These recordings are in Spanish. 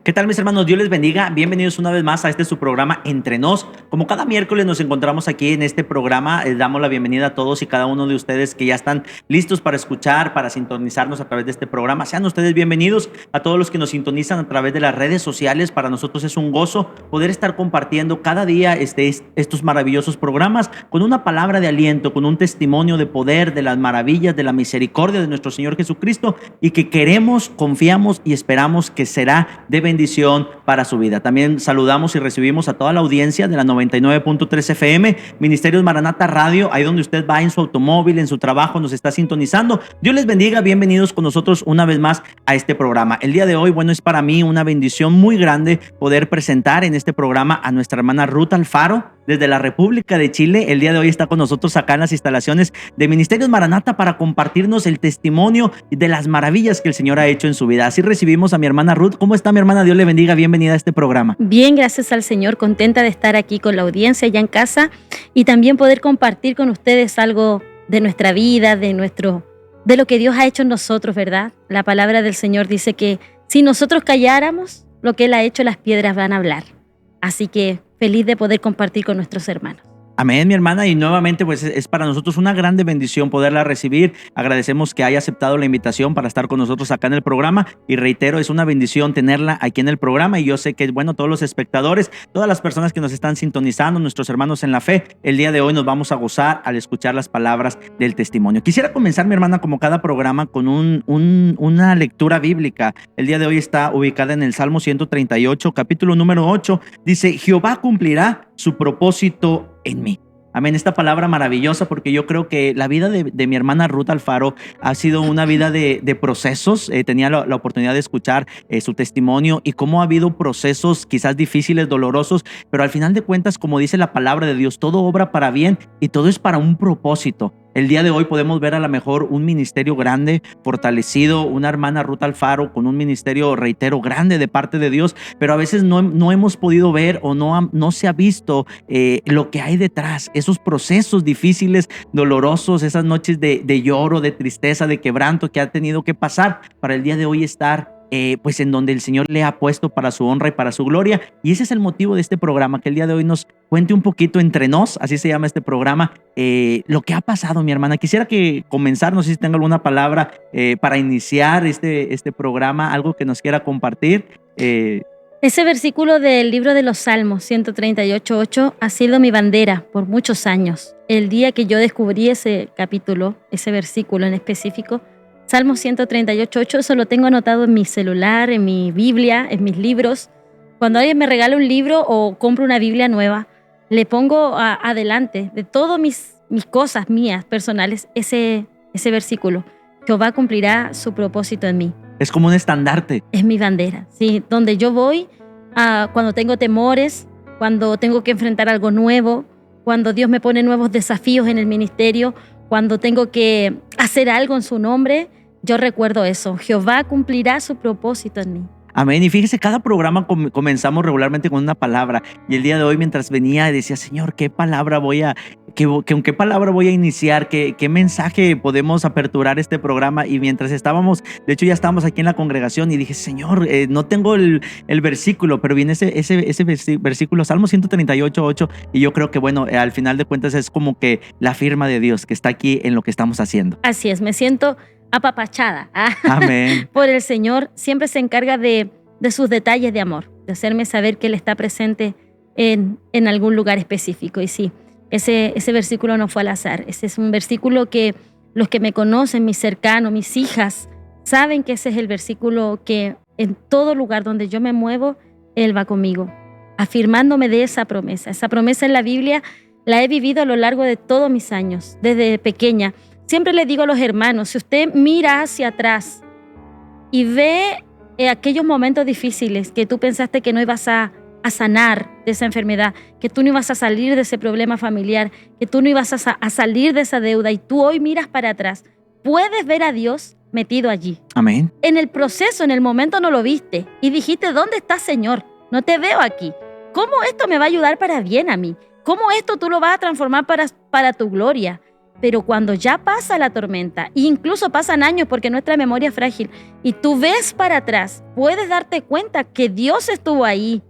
¿Qué tal, mis hermanos? Dios les bendiga. Bienvenidos una vez más a su programa Entre Nos. Como cada miércoles nos encontramos aquí en este programa, damos la bienvenida a todos y cada uno de ustedes que ya están listos para escuchar, para sintonizarnos a través de este programa. Sean ustedes bienvenidos a todos los que nos sintonizan a través de las redes sociales. Para nosotros es un gozo poder estar compartiendo cada día estos maravillosos programas con una palabra de aliento, con un testimonio de poder, de las maravillas, de la misericordia de nuestro Señor Jesucristo, y que queremos, confiamos y esperamos que será de bendición para su vida. También saludamos y recibimos a toda la audiencia de la 99.3 FM, Ministerios Maranata Radio, ahí donde usted va en su automóvil, en su trabajo, nos está sintonizando. Dios les bendiga, bienvenidos con nosotros una vez más a este programa. El día de hoy, bueno, es para mí una bendición muy grande poder presentar en este programa a nuestra hermana Ruth Alfaro, desde la República de Chile. El día de hoy está con nosotros acá en las instalaciones de Ministerios Maranata para compartirnos el testimonio de las maravillas que el Señor ha hecho en su vida. Así recibimos a mi hermana Ruth. ¿Cómo está, mi hermana? Dios le bendiga. Bienvenida a este programa. Bien, gracias al Señor. Contenta de estar aquí con la audiencia allá en casa y también poder compartir con ustedes algo de nuestra vida, de lo que Dios ha hecho en nosotros, ¿verdad? La palabra del Señor dice que si nosotros calláramos lo que Él ha hecho, las piedras van a hablar. Así que feliz de poder compartir con nuestros hermanos. Amén, mi hermana, y nuevamente pues es para nosotros una grande bendición poderla recibir. Agradecemos que haya aceptado la invitación para estar con nosotros acá en el programa, y reitero, es una bendición tenerla aquí en el programa, y yo sé que, bueno, todos los espectadores, todas las personas que nos están sintonizando, nuestros hermanos en la fe, el día de hoy nos vamos a gozar al escuchar las palabras del testimonio. Quisiera comenzar, mi hermana, como cada programa, con una lectura bíblica. El día de hoy está ubicada en el Salmo 138, capítulo número 8, dice: Jehová cumplirá su propósito en mí. Amén. Esta palabra maravillosa, porque yo creo que la vida de mi hermana Ruth Alfaro ha sido una vida de procesos. Tenía la oportunidad de escuchar su testimonio y cómo ha habido procesos quizás difíciles, dolorosos, pero al final de cuentas, como dice la palabra de Dios, todo obra para bien y todo es para un propósito. El día de hoy podemos ver a lo mejor un ministerio grande, fortalecido, una hermana Ruth Alfaro con un ministerio, reitero, grande de parte de Dios, pero a veces no hemos podido ver o no se ha visto lo que hay detrás, esos procesos difíciles, dolorosos, esas noches de lloro, de tristeza, de quebranto que ha tenido que pasar para el día de hoy estar pues en donde el Señor le ha puesto para su honra y para su gloria. Y ese es el motivo de este programa, que el día de hoy nos cuente un poquito entre nos, así se llama este programa, lo que ha pasado, mi hermana. Quisiera que comenzar, no sé si tenga alguna palabra para iniciar este programa, algo que nos quiera compartir. Ese versículo del libro de los Salmos 138:8 ha sido mi bandera por muchos años. El día que yo descubrí ese capítulo, ese versículo en específico, Salmo 138:8, eso lo tengo anotado en mi celular, en mi Biblia, en mis libros. Cuando alguien me regala un libro o compro una Biblia nueva, le pongo adelante de todas mis cosas mías personales ese versículo. Jehová cumplirá su propósito en mí. Es como un estandarte. Es mi bandera, sí, donde yo voy cuando tengo temores, cuando tengo que enfrentar algo nuevo, cuando Dios me pone nuevos desafíos en el ministerio, cuando tengo que hacer algo en su nombre, yo recuerdo eso. Jehová cumplirá su propósito en mí. Amén. Y fíjese, cada programa comenzamos regularmente con una palabra. Y el día de hoy, mientras venía, decía: Señor, ¿con qué palabra voy a iniciar? ¿Qué mensaje podemos aperturar este programa? Y mientras estábamos, de hecho ya estábamos aquí en la congregación, y dije: Señor, no tengo el versículo, pero viene ese versículo, Salmo 138:8, y yo creo que, bueno, al final de cuentas es como que la firma de Dios que está aquí en lo que estamos haciendo. Así es, me siento apapachada Amén. por el Señor. Siempre se encarga de sus detalles de amor, de hacerme saber que Él está presente en algún lugar específico. Y sí, ese versículo no fue al azar. Ese es un versículo que los que me conocen, mis cercanos, mis hijas, saben que ese es el versículo que en todo lugar donde yo me muevo, Él va conmigo, afirmándome de esa promesa. Esa promesa en la Biblia la he vivido a lo largo de todos mis años, desde pequeña. Siempre le digo a los hermanos, si usted mira hacia atrás y ve aquellos momentos difíciles que tú pensaste que no ibas a sanar de esa enfermedad, que tú no ibas a salir de ese problema familiar, que tú no ibas a salir de esa deuda, y tú hoy miras para atrás, puedes ver a Dios metido allí. Amén. En el proceso, en el momento no lo viste y dijiste: ¿dónde estás, Señor? No te veo aquí. ¿Cómo esto me va a ayudar para bien a mí? ¿Cómo esto tú lo vas a transformar para tu gloria? Pero cuando ya pasa la tormenta, e incluso pasan años porque nuestra memoria es frágil, y tú ves para atrás, puedes darte cuenta que Dios estuvo ahí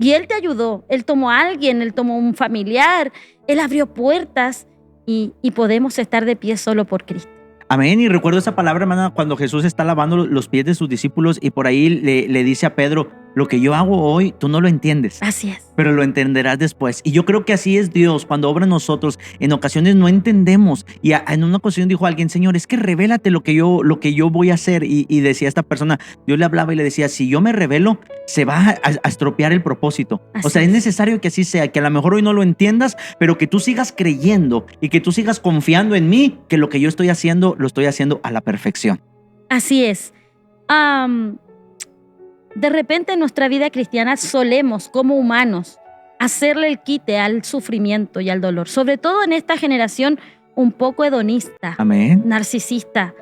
y Él te ayudó. Él tomó a alguien, Él tomó un familiar, Él abrió puertas y podemos estar de pie solo por Cristo. Amén. Y recuerdo esa palabra, hermana, cuando Jesús está lavando los pies de sus discípulos y por ahí le dice a Pedro, lo que yo hago hoy, tú no lo entiendes. Así es. Pero lo entenderás después. Y yo creo que así es Dios cuando obra en nosotros. En ocasiones no entendemos. Y en una ocasión dijo alguien, Señor, es que revélate lo que yo voy a hacer. Y decía esta persona, Dios le hablaba y le decía, si yo me revelo, se va a estropear el propósito. Así o sea, es es necesario que así sea, que a lo mejor hoy no lo entiendas, pero que tú sigas creyendo y que tú sigas confiando en mí, que lo que yo estoy haciendo, lo estoy haciendo a la perfección. Así es. De repente en nuestra vida cristiana solemos, como humanos, hacerle el quite al sufrimiento y al dolor. Sobre todo en esta generación un poco hedonista, Amén. narcisista,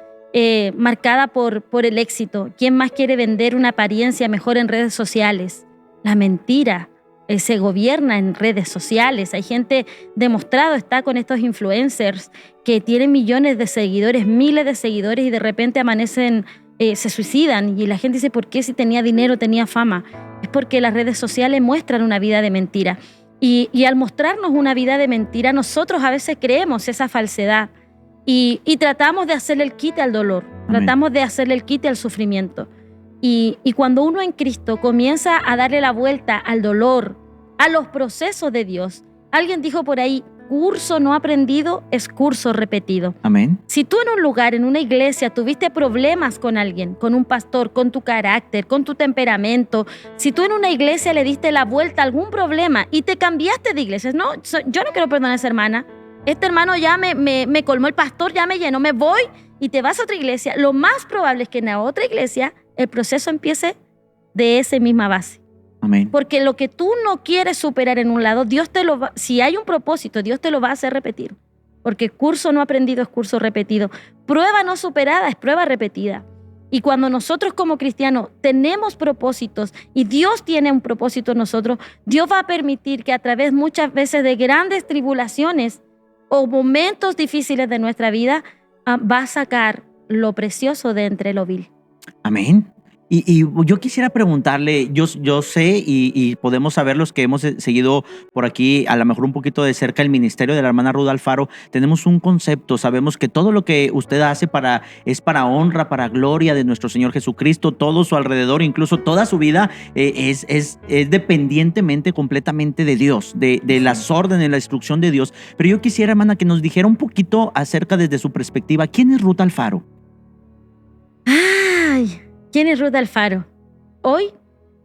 marcada por el éxito. ¿Quién más quiere vender una apariencia mejor en redes sociales? La mentira se gobierna en redes sociales. Hay gente demostrado, está con estos influencers que tienen millones de seguidores, miles de seguidores y de repente amanecen, se suicidan y la gente dice, ¿por qué si tenía dinero, tenía fama? Es porque las redes sociales muestran una vida de mentira. Y al mostrarnos una vida de mentira, nosotros a veces creemos esa falsedad y tratamos de hacerle el quite al dolor, Amén. tratamos de hacerle el quite al sufrimiento. Y cuando uno en Cristo comienza a darle la vuelta al dolor, a los procesos de Dios, alguien dijo por ahí, curso no aprendido es curso repetido. Amén. Si tú en un lugar, en una iglesia, tuviste problemas con alguien, con un pastor, con tu carácter, con tu temperamento, si tú en una iglesia le diste la vuelta a algún problema y te cambiaste de iglesia, no, yo no quiero perdonar a esa hermana, este hermano ya me colmó el pastor, ya me llenó, me voy y te vas a otra iglesia, lo más probable es que en la otra iglesia el proceso empiece de esa misma base. Amén. Porque lo que tú no quieres superar en un lado, Dios te lo va, si hay un propósito, Dios te lo va a hacer repetir. Porque curso no aprendido es curso repetido. Prueba no superada es prueba repetida. Y cuando nosotros como cristianos tenemos propósitos y Dios tiene un propósito en nosotros, Dios va a permitir que a través muchas veces de grandes tribulaciones o momentos difíciles de nuestra vida, va a sacar lo precioso de entre lo vil. Amén. Y yo quisiera preguntarle, yo sé y podemos saber los que hemos seguido por aquí, a lo mejor un poquito de cerca el ministerio de la hermana Ruth Alfaro, tenemos un concepto, sabemos que todo lo que usted hace es para honra, para gloria de nuestro Señor Jesucristo, todo su alrededor, incluso toda su vida es dependientemente completamente de Dios, de las órdenes, la instrucción de Dios. Pero yo quisiera, hermana, que nos dijera un poquito acerca desde su perspectiva, ¿quién es Ruth Alfaro? ¡Ay! ¿Quién es Ruth Alfaro? Hoy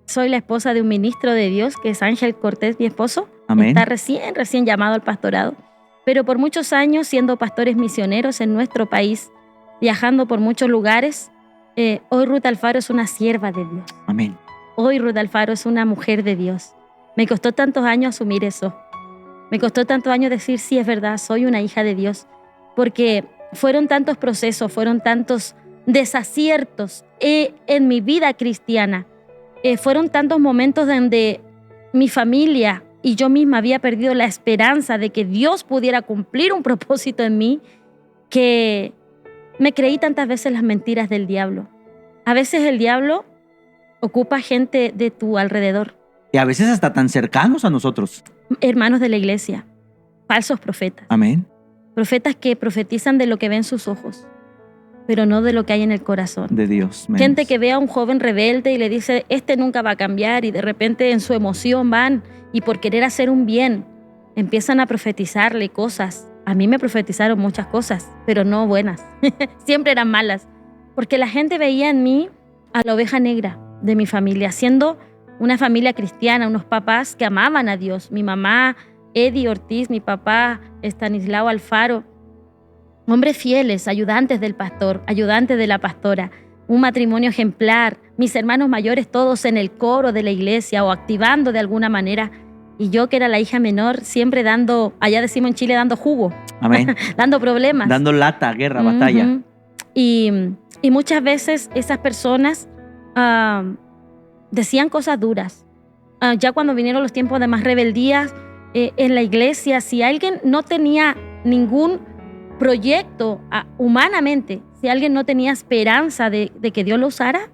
soy la esposa de un ministro de Dios, que es Ángel Cortés, mi esposo. Amén. Está recién llamado al pastorado. Pero por muchos años siendo pastores misioneros en nuestro país, viajando por muchos lugares, hoy Ruth Alfaro es una sierva de Dios. Amén. Hoy Ruth Alfaro es una mujer de Dios. Me costó tantos años asumir eso. Me costó tantos años decir, sí, es verdad, soy una hija de Dios. Porque fueron tantos procesos, fueron tantos desaciertos en mi vida cristiana. Fueron tantos momentos donde mi familia y yo misma había perdido la esperanza de que Dios pudiera cumplir un propósito en mí, que me creí tantas veces las mentiras del diablo. A veces el diablo ocupa gente de tu alrededor. Y a veces hasta tan cercanos a nosotros. Hermanos de la iglesia, falsos profetas. Amén. Profetas que profetizan de lo que ven sus ojos, pero no de lo que hay en el corazón. De Dios. Menos. Gente que ve a un joven rebelde y le dice, este nunca va a cambiar, y de repente en su emoción van y por querer hacer un bien empiezan a profetizarle cosas. A mí me profetizaron muchas cosas, pero no buenas. Siempre eran malas, porque la gente veía en mí a la oveja negra de mi familia, siendo una familia cristiana, unos papás que amaban a Dios. Mi mamá, Eddie Ortiz, mi papá, Estanislao Alfaro, hombres fieles, ayudantes del pastor, ayudantes de la pastora, un matrimonio ejemplar, mis hermanos mayores todos en el coro de la iglesia o activando de alguna manera, y yo que era la hija menor siempre dando, allá decimos en Chile, dando jugo. Amén. Dando problemas. Dando lata, guerra, batalla. Y muchas veces esas personas decían cosas duras. Ya cuando vinieron los tiempos de más rebeldía en la iglesia, si alguien no tenía ningún proyecto humanamente, si alguien no tenía esperanza de que Dios lo usara,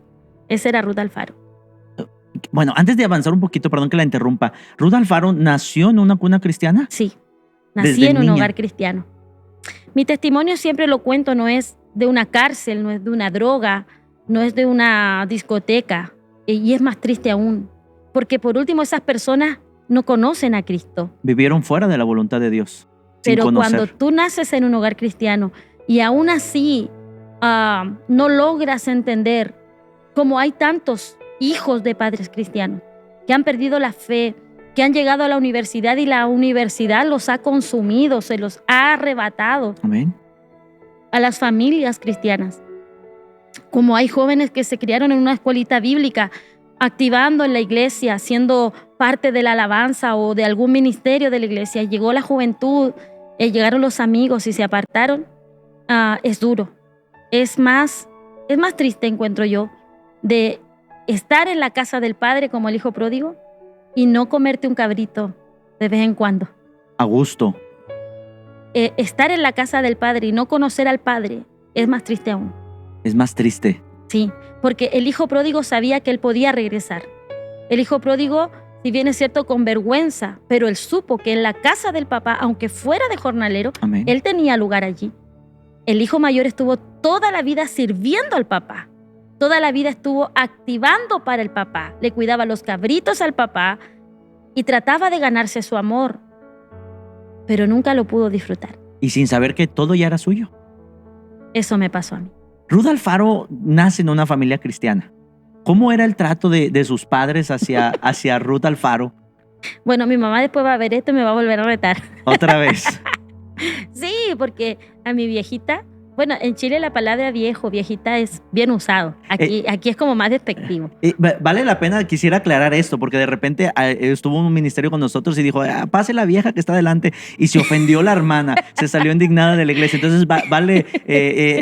ese era Ruth Alfaro. Bueno, antes de avanzar un poquito, perdón que la interrumpa, ¿Ruth Alfaro nació en una cuna cristiana? Sí, nací Desde en un niña. hogar cristiano. Mi testimonio siempre lo cuento, no es de una cárcel, no es de una droga, no es de una discoteca. Y es más triste aún, porque por último esas personas no conocen a Cristo. Vivieron fuera de la voluntad de Dios. Sin Pero conocer. cuando tú naces en un hogar cristiano y aún así no logras entender cómo hay tantos hijos de padres cristianos que han perdido la fe, que han llegado a la universidad y la universidad los ha consumido, se los ha arrebatado. Amén. A las familias cristianas. Como hay jóvenes que se criaron en una escuelita bíblica, activando en la iglesia, siendo parte de la alabanza o de algún ministerio de la iglesia. Llegó la juventud, llegaron los amigos y se apartaron. Es duro. Es más triste, encuentro yo, de estar en la casa del Padre como el hijo pródigo y no comerte un cabrito de vez en cuando. A gusto. Estar en la casa del Padre y no conocer al Padre es más triste aún. Es más triste. Sí, porque el hijo pródigo sabía que él podía regresar. El hijo pródigo, si bien es cierto, con vergüenza, pero él supo que en la casa del papá, aunque fuera de jornalero, Amén. él tenía lugar allí. El hijo mayor estuvo toda la vida sirviendo al papá. Toda la vida estuvo activando para el papá. Le cuidaba los cabritos al papá y trataba de ganarse su amor, pero nunca lo pudo disfrutar. Y sin saber que todo ya era suyo. Eso me pasó a mí. Ruth Alfaro nace en una familia cristiana. ¿Cómo era el trato de sus padres hacia Ruth Alfaro? Bueno, mi mamá después va a ver esto y me va a volver a retar. Otra vez. Sí, porque a mi viejita, bueno, en Chile la palabra viejo, viejita es bien usado. Aquí es como más despectivo. Vale la pena, quisiera aclarar esto, porque de repente estuvo un ministerio con nosotros y dijo, pase la vieja que está delante, y se ofendió la hermana, se salió indignada de la iglesia. Entonces vale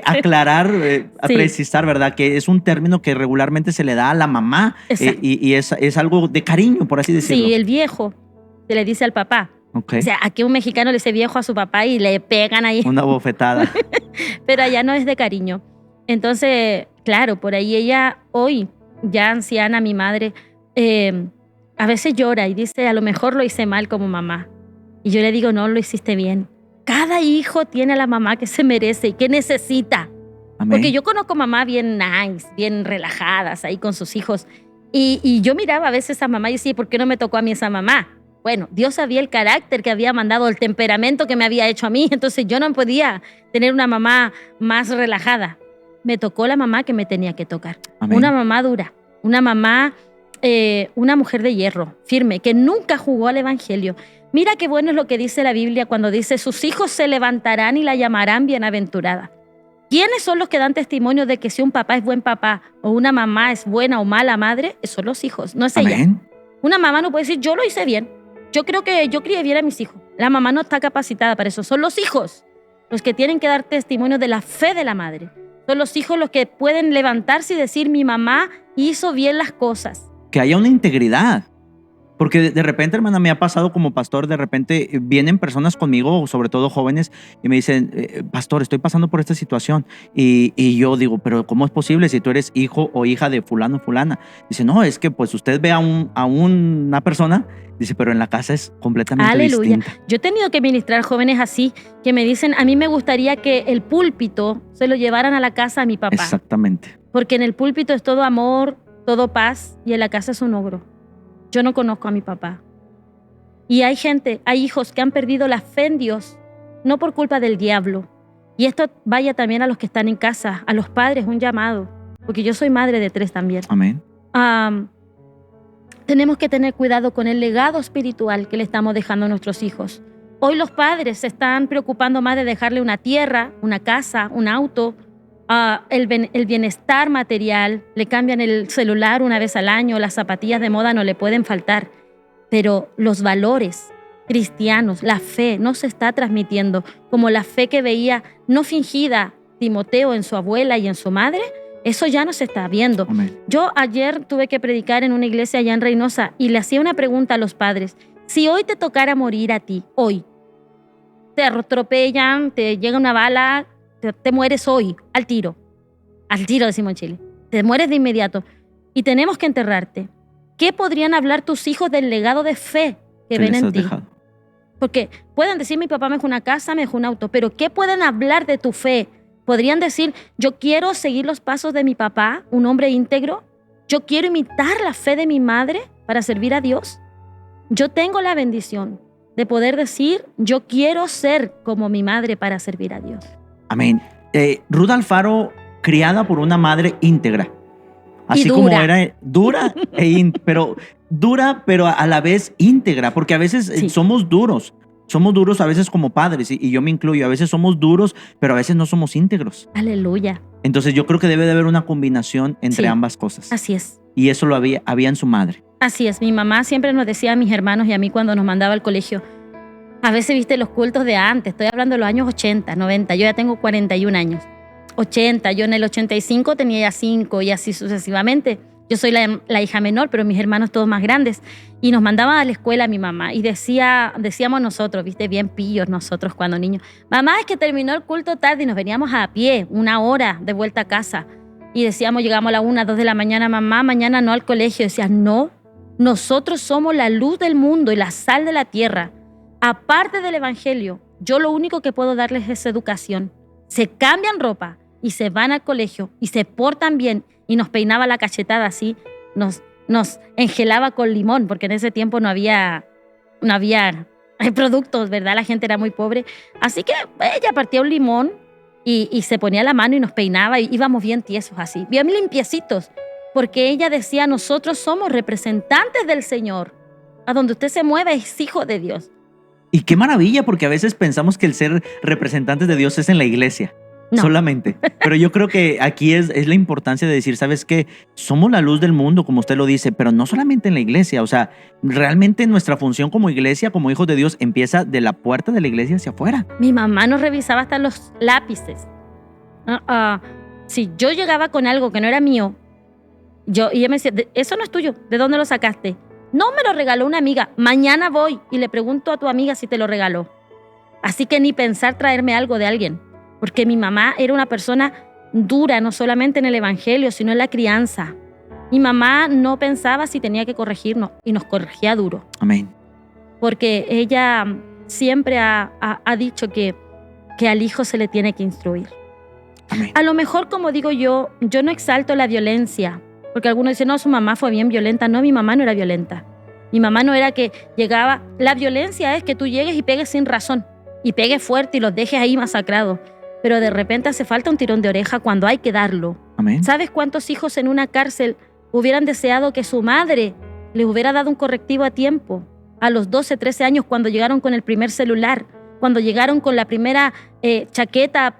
aclarar, Sí. precisar, ¿verdad? Que es un término que regularmente se le da a la mamá Exacto. y es algo de cariño, por así decirlo. Sí, el viejo se le dice al papá. Okay. O sea, aquí un mexicano le dice viejo a su papá y le pegan ahí. Una bofetada. Pero allá no es de cariño. Entonces, claro, por ahí ella, hoy, ya anciana, mi madre, a veces llora y dice, a lo mejor lo hice mal como mamá. Y yo le digo, no, lo hiciste bien. Cada hijo tiene a la mamá que se merece y que necesita. Amén. Porque yo conozco mamás bien nice, bien relajadas ahí con sus hijos. Y yo miraba a veces a mamá y decía, ¿por qué no me tocó a mí esa mamá? Bueno, Dios sabía el carácter que había mandado, el temperamento que me había hecho a mí, entonces yo no podía tener una mamá más relajada. Me tocó la mamá que me tenía que tocar. Amén. Una mamá dura, una mamá, una mujer de hierro, firme, que nunca jugó al evangelio. Mira qué bueno es lo que dice la Biblia cuando dice, sus hijos se levantarán y la llamarán bienaventurada. ¿Quiénes son los que dan testimonio de que si un papá es buen papá o una mamá es buena o mala madre? Son los hijos, no es ella. Amén. Una mamá no puede decir, yo lo hice bien. Yo creo que yo crié bien a mis hijos. La mamá no está capacitada para eso. Son los hijos los que tienen que dar testimonio de la fe de la madre. Son los hijos los que pueden levantarse y decir, mi mamá hizo bien las cosas. Que haya una integridad. Porque de repente, hermana, me ha pasado como pastor, de repente vienen personas conmigo, sobre todo jóvenes, y me dicen, pastor, estoy pasando por esta situación. Y yo digo, pero ¿cómo es posible si tú eres hijo o hija de fulano o fulana? Dice, no, es que pues usted ve a una persona, dice, pero en la casa es completamente Aleluya. distinta. Yo he tenido que ministrar jóvenes así, que me dicen, a mí me gustaría que el púlpito se lo llevaran a la casa a mi papá. Exactamente. Porque en el púlpito es todo amor, todo paz, y en la casa es un ogro. Yo no conozco a mi papá. Y hay hijos que han perdido la fe en Dios, no por culpa del diablo. Y esto vaya también a los que están en casa, a los padres, un llamado, porque yo soy madre de 3 también. Amén. Tenemos que tener cuidado con el legado espiritual que le estamos dejando a nuestros hijos. Hoy los padres se están preocupando más de dejarle una tierra, una casa, un auto, el bienestar material, le cambian el celular una vez al año, las zapatillas de moda no le pueden faltar, pero los valores cristianos, la fe no se está transmitiendo como la fe que veía no fingida Timoteo en su abuela y en su madre. Eso ya no se está viendo. Amén. Yo ayer tuve que predicar en una iglesia allá en Reynosa y le hacía una pregunta a los padres. Si hoy te tocara morir a ti, hoy, te atropellan, te llega una bala, te mueres hoy, al tiro, decimos en Chile, te mueres de inmediato y tenemos que enterrarte. ¿Qué podrían hablar tus hijos del legado de fe que ven en ti? Porque pueden decir, mi papá me dejó una casa, me dejó un auto, pero ¿qué pueden hablar de tu fe? Podrían decir, yo quiero seguir los pasos de mi papá, un hombre íntegro. Yo quiero imitar la fe de mi madre para servir a Dios. Yo tengo la bendición de poder decir, yo quiero ser como mi madre para servir a Dios. Amén. Ruth Alfaro, criada por una madre íntegra. Así como era dura, pero a la vez íntegra, porque a veces somos duros. Somos duros a veces como padres, y yo me incluyo. A veces somos duros, pero a veces no somos íntegros. Aleluya. Entonces yo creo que debe de haber una combinación entre ambas cosas. Así es. Y eso lo había en su madre. Así es. Mi mamá siempre nos decía a mis hermanos y a mí cuando nos mandaba al colegio, a veces viste los cultos de antes, estoy hablando de los años 80, 90, yo ya tengo 41 años. 80, yo en el 85 tenía ya 5 y así sucesivamente. Yo soy la hija menor, pero mis hermanos todos más grandes. Y nos mandaban a la escuela mi mamá y decíamos nosotros, viste, bien pillos nosotros cuando niños. Mamá, es que terminó el culto tarde y nos veníamos a pie, 1 hora de vuelta a casa. Y decíamos, llegamos a la 1, 2 de la mañana, mamá, mañana no al colegio. Decía, no, nosotros somos la luz del mundo y la sal de la tierra. Aparte del evangelio, yo lo único que puedo darles es educación. Se cambian ropa y se van al colegio y se portan bien. Y nos peinaba la cachetada así, nos engelaba con limón, porque en ese tiempo no había productos, ¿verdad? La gente era muy pobre. Así que ella partía un limón y se ponía la mano y nos peinaba y íbamos bien tiesos así, bien limpiecitos, porque ella decía, nosotros somos representantes del Señor. A donde usted se mueva es hijo de Dios. Y qué maravilla, porque a veces pensamos que el ser representantes de Dios es en la iglesia. No. Solamente. Pero yo creo que aquí es la importancia de decir, ¿sabes qué? Somos la luz del mundo, como usted lo dice, pero no solamente en la iglesia. O sea, realmente nuestra función como iglesia, como hijos de Dios, empieza de la puerta de la iglesia hacia afuera. Mi mamá nos revisaba hasta los lápices. Si yo llegaba con algo que no era mío, y ella me decía, eso no es tuyo, ¿de dónde lo sacaste? No, me lo regaló una amiga. Mañana voy y le pregunto a tu amiga si te lo regaló. Así que ni pensar traerme algo de alguien. Porque mi mamá era una persona dura, no solamente en el evangelio, sino en la crianza. Mi mamá no pensaba si tenía que corregirnos y nos corregía duro. Amén. Porque ella siempre ha dicho que al hijo se le tiene que instruir. Amén. A lo mejor, como digo yo no exalto la violencia, porque algunos dicen, no, su mamá fue bien violenta. No, mi mamá no era violenta. Mi mamá no era que llegaba. La violencia es que tú llegues y pegues sin razón, y pegues fuerte y los dejes ahí masacrados. Pero de repente hace falta un tirón de oreja cuando hay que darlo. Amén. ¿Sabes cuántos hijos en una cárcel hubieran deseado que su madre les hubiera dado un correctivo a tiempo? A los 12, 13 años, cuando llegaron con el primer celular, cuando llegaron con la primera chaqueta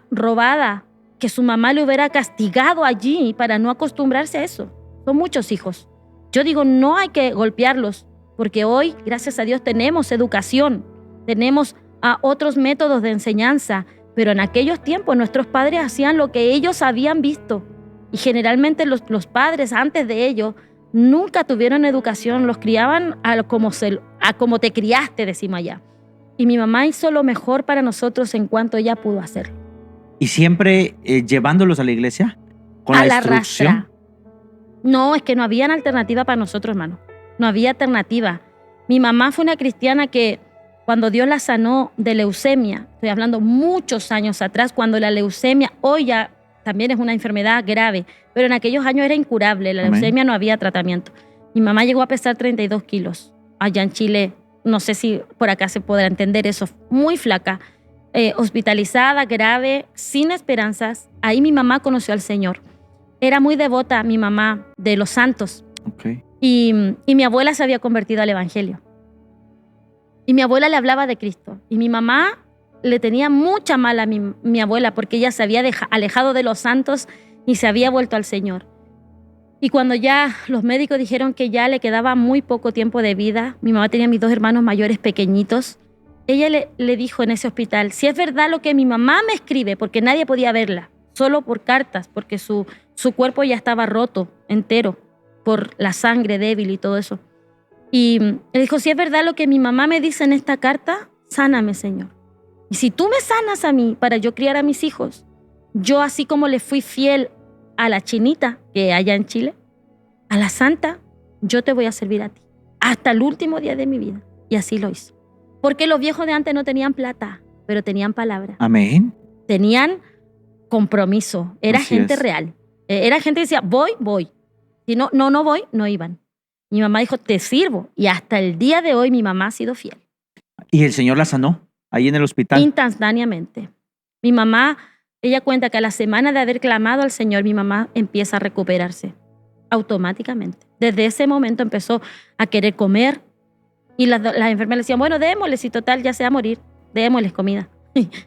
robada, que su mamá le hubiera castigado allí para no acostumbrarse a eso. Son muchos hijos. Yo digo, no hay que golpearlos, porque hoy, gracias a Dios, tenemos educación, tenemos otros métodos de enseñanza. Pero en aquellos tiempos nuestros padres hacían lo que ellos habían visto. Y generalmente los padres antes de ellos nunca tuvieron educación, los criaban a como te criaste, decimos allá. Y mi mamá hizo lo mejor para nosotros en cuanto ella pudo hacerlo. ¿Y siempre llevándolos a la iglesia? ¿Con la instrucción? Rastra. No, es que no había alternativa para nosotros, hermano. No había alternativa. Mi mamá fue una cristiana que cuando Dios la sanó de leucemia, estoy hablando muchos años atrás, cuando la leucemia hoy ya también es una enfermedad grave, pero en aquellos años era incurable, la leucemia no había tratamiento. Mi mamá llegó a pesar 32 kilos. Allá en Chile, no sé si por acá se podrá entender eso, muy flaca, hospitalizada, grave, sin esperanzas. Ahí mi mamá conoció al Señor. Era muy devota mi mamá de los santos. Okay. Y mi abuela se había convertido al evangelio. Y mi abuela le hablaba de Cristo. Y mi mamá le tenía mucha mala a mi abuela porque ella se había alejado de los santos y se había vuelto al Señor. Y cuando ya los médicos dijeron que ya le quedaba muy poco tiempo de vida, mi mamá tenía mis 2 hermanos mayores pequeñitos, ella le dijo en ese hospital, si es verdad lo que mi mamá me escribe, porque nadie podía verla, solo por cartas, porque su cuerpo ya estaba roto entero por la sangre débil y todo eso. Y le dijo, si es verdad lo que mi mamá me dice en esta carta, sáname, Señor. Y si tú me sanas a mí para yo criar a mis hijos, yo así como le fui fiel a la chinita que hay allá en Chile, a la santa, yo te voy a servir a ti hasta el último día de mi vida. Y así lo hizo. Porque los viejos de antes no tenían plata, pero tenían palabra. Amén. Tenían compromiso. Era Así gente es. real. Era gente que decía, voy. Si no voy, no iban. Mi mamá dijo, te sirvo. Y hasta el día de hoy mi mamá ha sido fiel. Y el Señor la sanó ahí en el hospital. Instantáneamente. Mi mamá, ella cuenta que a la semana de haber clamado al Señor, mi mamá empieza a recuperarse automáticamente. Desde ese momento empezó a querer comer y las enfermeras le decían, bueno, démosle, si total ya se va a morir, démosles comida.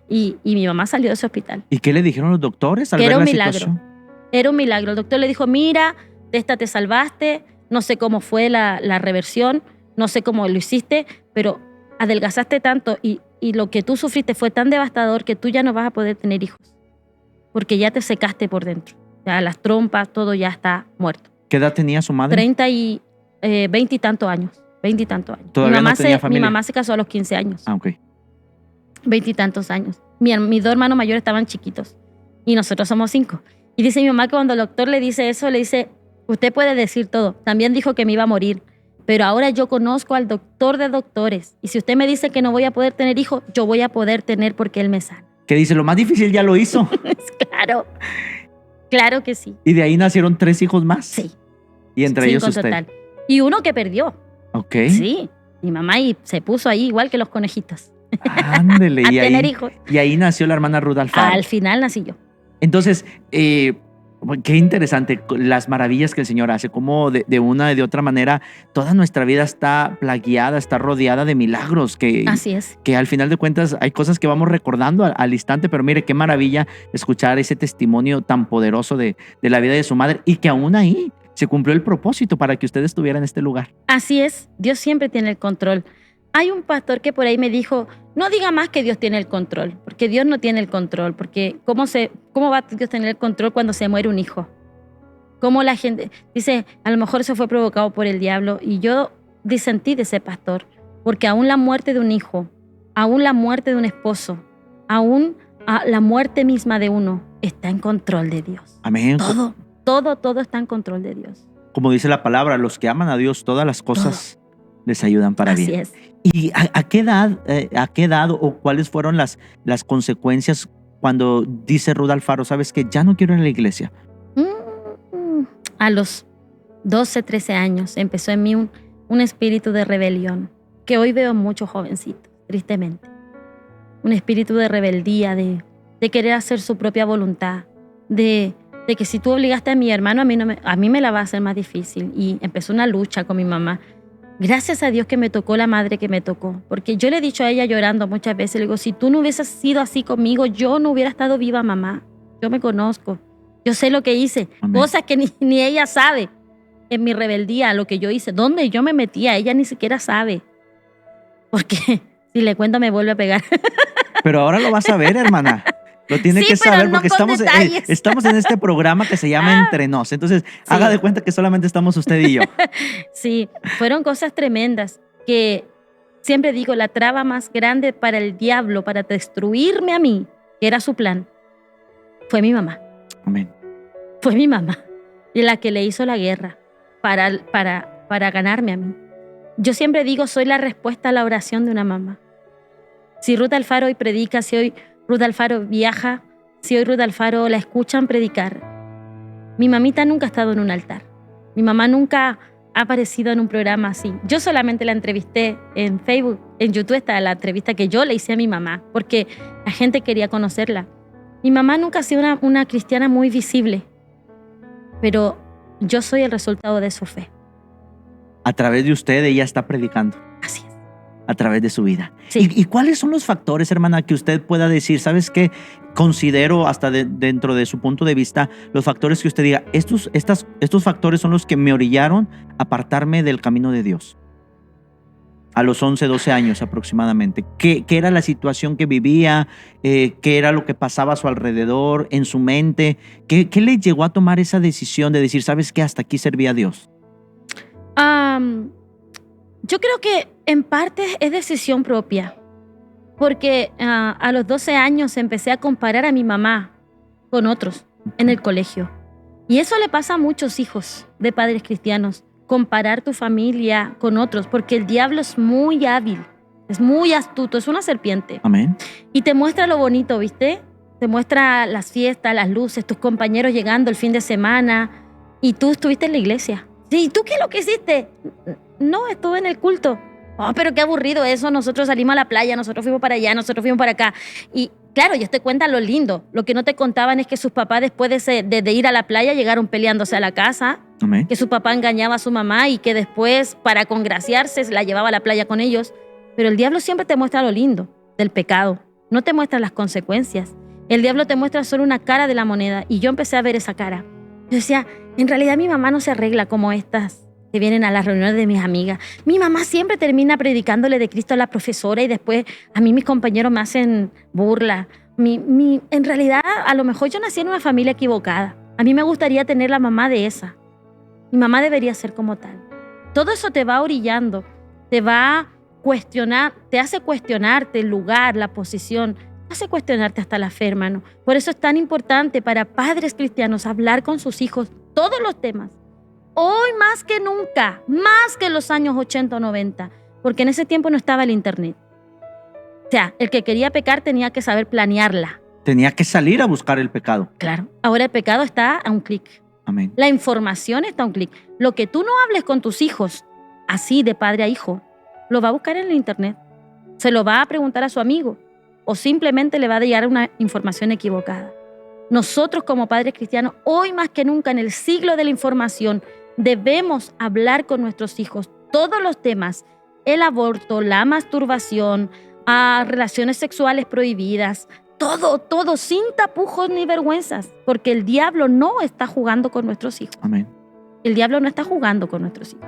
Y mi mamá salió de ese hospital. ¿Y qué le dijeron los doctores al Que ver era un la milagro. situación? Era un milagro. El doctor le dijo, mira, de esta te salvaste, no sé cómo fue la reversión, no sé cómo lo hiciste, pero adelgazaste tanto y lo que tú sufriste fue tan devastador que tú ya no vas a poder tener hijos, porque ya te secaste por dentro. Ya las trompas, todo ya está muerto. ¿Qué edad tenía su madre? 20 y tantos años. Todavía no tenía familia. Mi mamá se casó a los 15 años. Ah, ok. 20 y tantos años. Mis dos hermanos mayores estaban chiquitos y nosotros somos 5. Y dice mi mamá que cuando el doctor le dice eso, le dice, usted puede decir todo. También dijo que me iba a morir, pero ahora yo conozco al doctor de doctores y si usted me dice que no voy a poder tener hijos, yo voy a poder tener porque él me sana. Que dice, lo más difícil ya lo hizo. Claro que sí. Y de ahí nacieron 3 hijos más. Sí. Y entre 5 ellos en usted. total. Y uno que perdió. Ok. Sí. Mi mamá y se puso ahí igual que los conejitos. Ándele. A y tener ahí, hijos. y ahí nació la hermana Ruth Alfaro. Al final nací yo. Entonces, qué interesante las maravillas que el Señor hace, como de una y de otra manera toda nuestra vida está plagueada, está rodeada de milagros Así es. que al final de cuentas hay cosas que vamos recordando al instante, pero mire qué maravilla escuchar ese testimonio tan poderoso de la vida de su madre y que aún ahí se cumplió el propósito para que usted estuviera en este lugar. Así es. Dios siempre tiene el control. Hay un pastor que por ahí me dijo, no diga más que Dios tiene el control, porque Dios no tiene el control, porque ¿cómo va a Dios tener el control cuando se muere un hijo? ¿Cómo la gente dice, a lo mejor eso fue provocado por el diablo? Y yo disentí de ese pastor, porque aún la muerte de un hijo, aún la muerte de un esposo, aún la muerte misma de uno está en control de Dios. Amén. Todo está en control de Dios. Como dice la palabra, los que aman a Dios, todas las cosas les ayudan para Así bien. es. ¿Y a qué edad o cuáles fueron las consecuencias cuando dice Ruth Alfaro, sabes que ya no quiero ir a la iglesia? A los 12, 13 años empezó en mí un espíritu de rebelión, que hoy veo en muchos jovencitos, tristemente. Un espíritu de rebeldía, de querer hacer su propia voluntad, de que si tú obligaste a mi hermano, a mí me la va a hacer más difícil. Y empezó una lucha con mi mamá. Gracias a Dios que me tocó la madre que me tocó, porque yo le he dicho a ella llorando muchas veces, le digo, si tú no hubieses sido así conmigo, yo no hubiera estado viva, mamá. Yo me conozco, yo sé lo que hice, Amén. Cosas que ni ella sabe en mi rebeldía, lo que yo hice, dónde yo me metía, ella ni siquiera sabe, porque si le cuento me vuelve a pegar. Pero ahora lo vas a ver, hermana. Lo tiene Sí, que pero saber no porque con detalles. estamos en este programa que se llama Entre Nos. Entonces, haga de cuenta que solamente estamos usted y yo. Sí, fueron cosas tremendas que siempre digo, la traba más grande para el diablo, para destruirme a mí, que era su plan, fue mi mamá. Amén. Fue mi mamá y la que le hizo la guerra para ganarme a mí. Yo siempre digo, soy la respuesta a la oración de una mamá. Si Ruth Alfaro hoy predica, si hoy Ruth Alfaro viaja, si hoy Ruth Alfaro la escuchan predicar, mi mamita nunca ha estado en un altar. Mi mamá nunca ha aparecido en un programa así. Yo solamente la entrevisté en Facebook, en YouTube está la entrevista que yo le hice a mi mamá, porque la gente quería conocerla. Mi mamá nunca ha sido una cristiana muy visible, pero yo soy el resultado de su fe. A través de usted, ella está predicando. Así es. A través de su vida. Sí. ¿Y cuáles son los factores, hermana, que usted pueda decir, sabes qué? Considero hasta dentro de su punto de vista, los factores que usted diga, estos factores son los que me orillaron a apartarme del camino de Dios. A los 11, 12 años aproximadamente. ¿Qué era la situación que vivía? ¿Qué era lo que pasaba a su alrededor, en su mente? ¿Qué le llegó a tomar esa decisión de decir, sabes qué? Hasta aquí servía a Dios. Yo creo que en parte es decisión propia. porque a los 12 años empecé a comparar a mi mamá con otros en el colegio. Y eso le pasa a muchos hijos de padres cristianos, comparar tu familia con otros, porque el diablo es muy hábil, es muy astuto, es una serpiente. Amén. Y te muestra lo bonito, ¿viste? Te muestra las fiestas, las luces, tus compañeros llegando el fin de semana y tú estuviste en la iglesia. Sí, ¿y tú qué es lo que hiciste? No, estuve en el culto. Oh, pero qué aburrido eso, nosotros salimos a la playa, nosotros fuimos para allá, nosotros fuimos para acá. Y claro, ellos te cuentan lo lindo. Lo que no te contaban es que sus papás después de ir a la playa llegaron peleándose a la casa. Amén. Que su papá engañaba a su mamá y que después, para congraciarse, la llevaba a la playa con ellos. Pero el diablo siempre te muestra lo lindo del pecado. No te muestra las consecuencias. El diablo te muestra solo una cara de la moneda. Y yo empecé a ver esa cara. Yo decía, en realidad mi mamá no se arregla como estas que vienen a las reuniones de mis amigas. Mi mamá siempre termina predicándole de Cristo a la profesora y después a mí mis compañeros me hacen burla. En realidad, a lo mejor yo nací en una familia equivocada. A mí me gustaría tener la mamá de esa. Mi mamá debería ser como tal. Todo eso te va orillando, te va a cuestionar, te hace cuestionarte el lugar, la posición, te hace cuestionarte hasta la fe, hermano. Por eso es tan importante para padres cristianos hablar con sus hijos todos los temas. Hoy más que nunca, más que en los años 80 o 90, porque en ese tiempo no estaba el internet. O sea, el que quería pecar tenía que saber planearla. Tenía que salir a buscar el pecado. Claro. Ahora el pecado está a un clic. Amén. La información está a un clic. Lo que tú no hables con tus hijos, así de padre a hijo, lo va a buscar en el internet. Se lo va a preguntar a su amigo o simplemente le va a llegar una información equivocada. Nosotros como padres cristianos, hoy más que nunca en el siglo de la información, debemos hablar con nuestros hijos todos los temas, el aborto, la masturbación, relaciones sexuales prohibidas, todo, sin tapujos ni vergüenzas, porque el diablo no está jugando con nuestros hijos. Amén. El diablo no está jugando con nuestros hijos.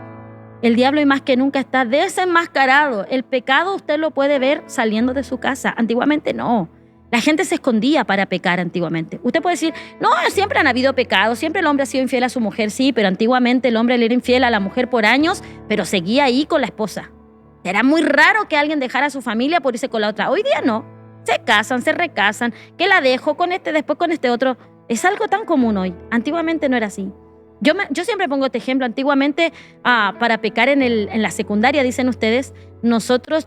El diablo y más que nunca está desenmascarado. El pecado usted lo puede ver saliendo de su casa. Antiguamente no. La gente se escondía para pecar antiguamente. Usted puede decir, no, siempre han habido pecados, siempre el hombre ha sido infiel a su mujer, sí, pero antiguamente el hombre le era infiel a la mujer por años, pero seguía ahí con la esposa. Era muy raro que alguien dejara a su familia por irse con la otra. Hoy día no. Se casan, se recasan, que la dejo con este, después con este otro. Es algo tan común hoy. Antiguamente no era así. Yo siempre pongo este ejemplo. Antiguamente, para pecar en la secundaria, dicen ustedes, nosotros,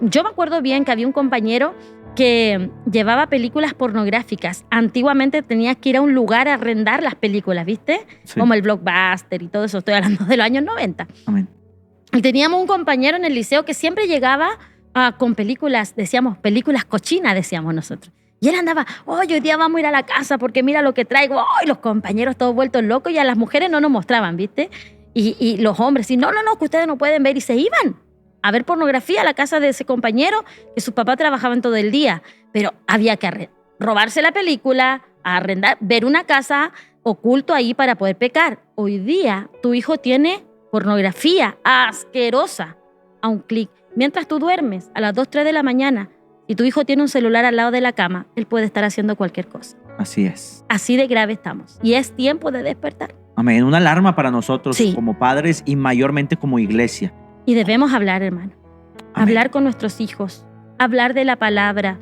yo me acuerdo bien que había un compañero que llevaba películas pornográficas. Antiguamente tenías que ir a un lugar a arrendar las películas, ¿viste? Sí. Como el Blockbuster y todo eso. Estoy hablando de los años 90. Amén. Y teníamos un compañero en el liceo que siempre llegaba con películas, decíamos, películas cochinas, decíamos nosotros. Y él andaba, hoy día vamos a ir a la casa porque mira lo que traigo. Los compañeros todos vueltos locos y a las mujeres no nos mostraban, ¿viste? Y los hombres, sí, no, que ustedes no pueden ver. Y se iban a ver pornografía a la casa de ese compañero que sus papás trabajaban todo el día. Pero había que robarse la película, arrendar, ver una casa oculto ahí para poder pecar. Hoy día tu hijo tiene pornografía asquerosa a un clic. Mientras tú duermes a las 2, 3 de la mañana y tu hijo tiene un celular al lado de la cama, él puede estar haciendo cualquier cosa. Así es. Así de grave estamos. Y es tiempo de despertar. Amén. Una alarma para nosotros sí. Como padres y mayormente como iglesia. Y debemos hablar, hermano. Amén. Hablar con nuestros hijos. Hablar de la palabra.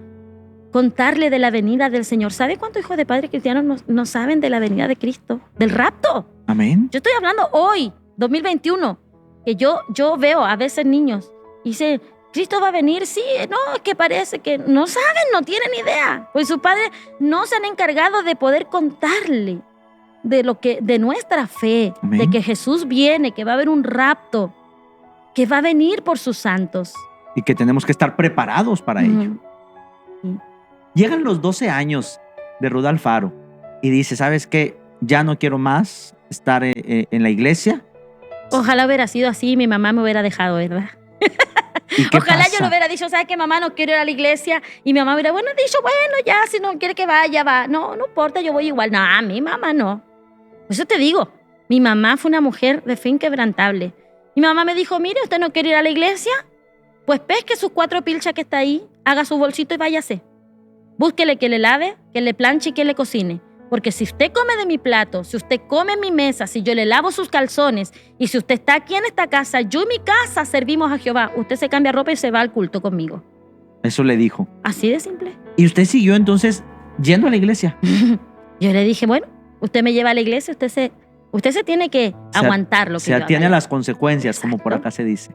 Contarle de la venida del Señor. ¿Sabe cuántos hijos de padres cristianos no saben de la venida de Cristo? Del rapto. Amén. Yo estoy hablando hoy, 2021, que yo veo a veces niños y dicen, ¿Cristo va a venir? Sí, no, es que parece que no saben, no tienen idea. Pues sus padres no se han encargado de poder contarle de nuestra fe, Amén. De que Jesús viene, que va a haber un rapto, que va a venir por sus santos. Y que tenemos que estar preparados para ello. Sí. Llegan los 12 años de Ruth Alfaro y dice, ¿sabes qué? Ya no quiero más estar en la iglesia. Ojalá hubiera sido así, mi mamá me hubiera dejado, ¿verdad? Ojalá yo le hubiera dicho, ¿sabes qué, mamá? No quiero ir a la iglesia. Y mi mamá hubiera dicho, bueno, ya, si no quiere que vaya, va. No importa, yo voy igual. No, a mi mamá no. Por eso te digo, mi mamá fue una mujer de fe inquebrantable. Mi mamá me dijo, mire, ¿usted no quiere ir a la iglesia? Pues pesque sus 4 pilchas que está ahí, haga su bolsito y váyase. Búsquele que le lave, que le planche y que le cocine. Porque si usted come de mi plato, si usted come en mi mesa, si yo le lavo sus calzones y si usted está aquí en esta casa, yo y mi casa servimos a Jehová, usted se cambia ropa y se va al culto conmigo. Eso le dijo. Así de simple. ¿Y usted siguió entonces yendo a la iglesia? Yo le dije, bueno, usted me lleva a la iglesia, usted se tiene que aguantar lo que se yo atiene haga. a las consecuencias, como por Exacto. acá se dice.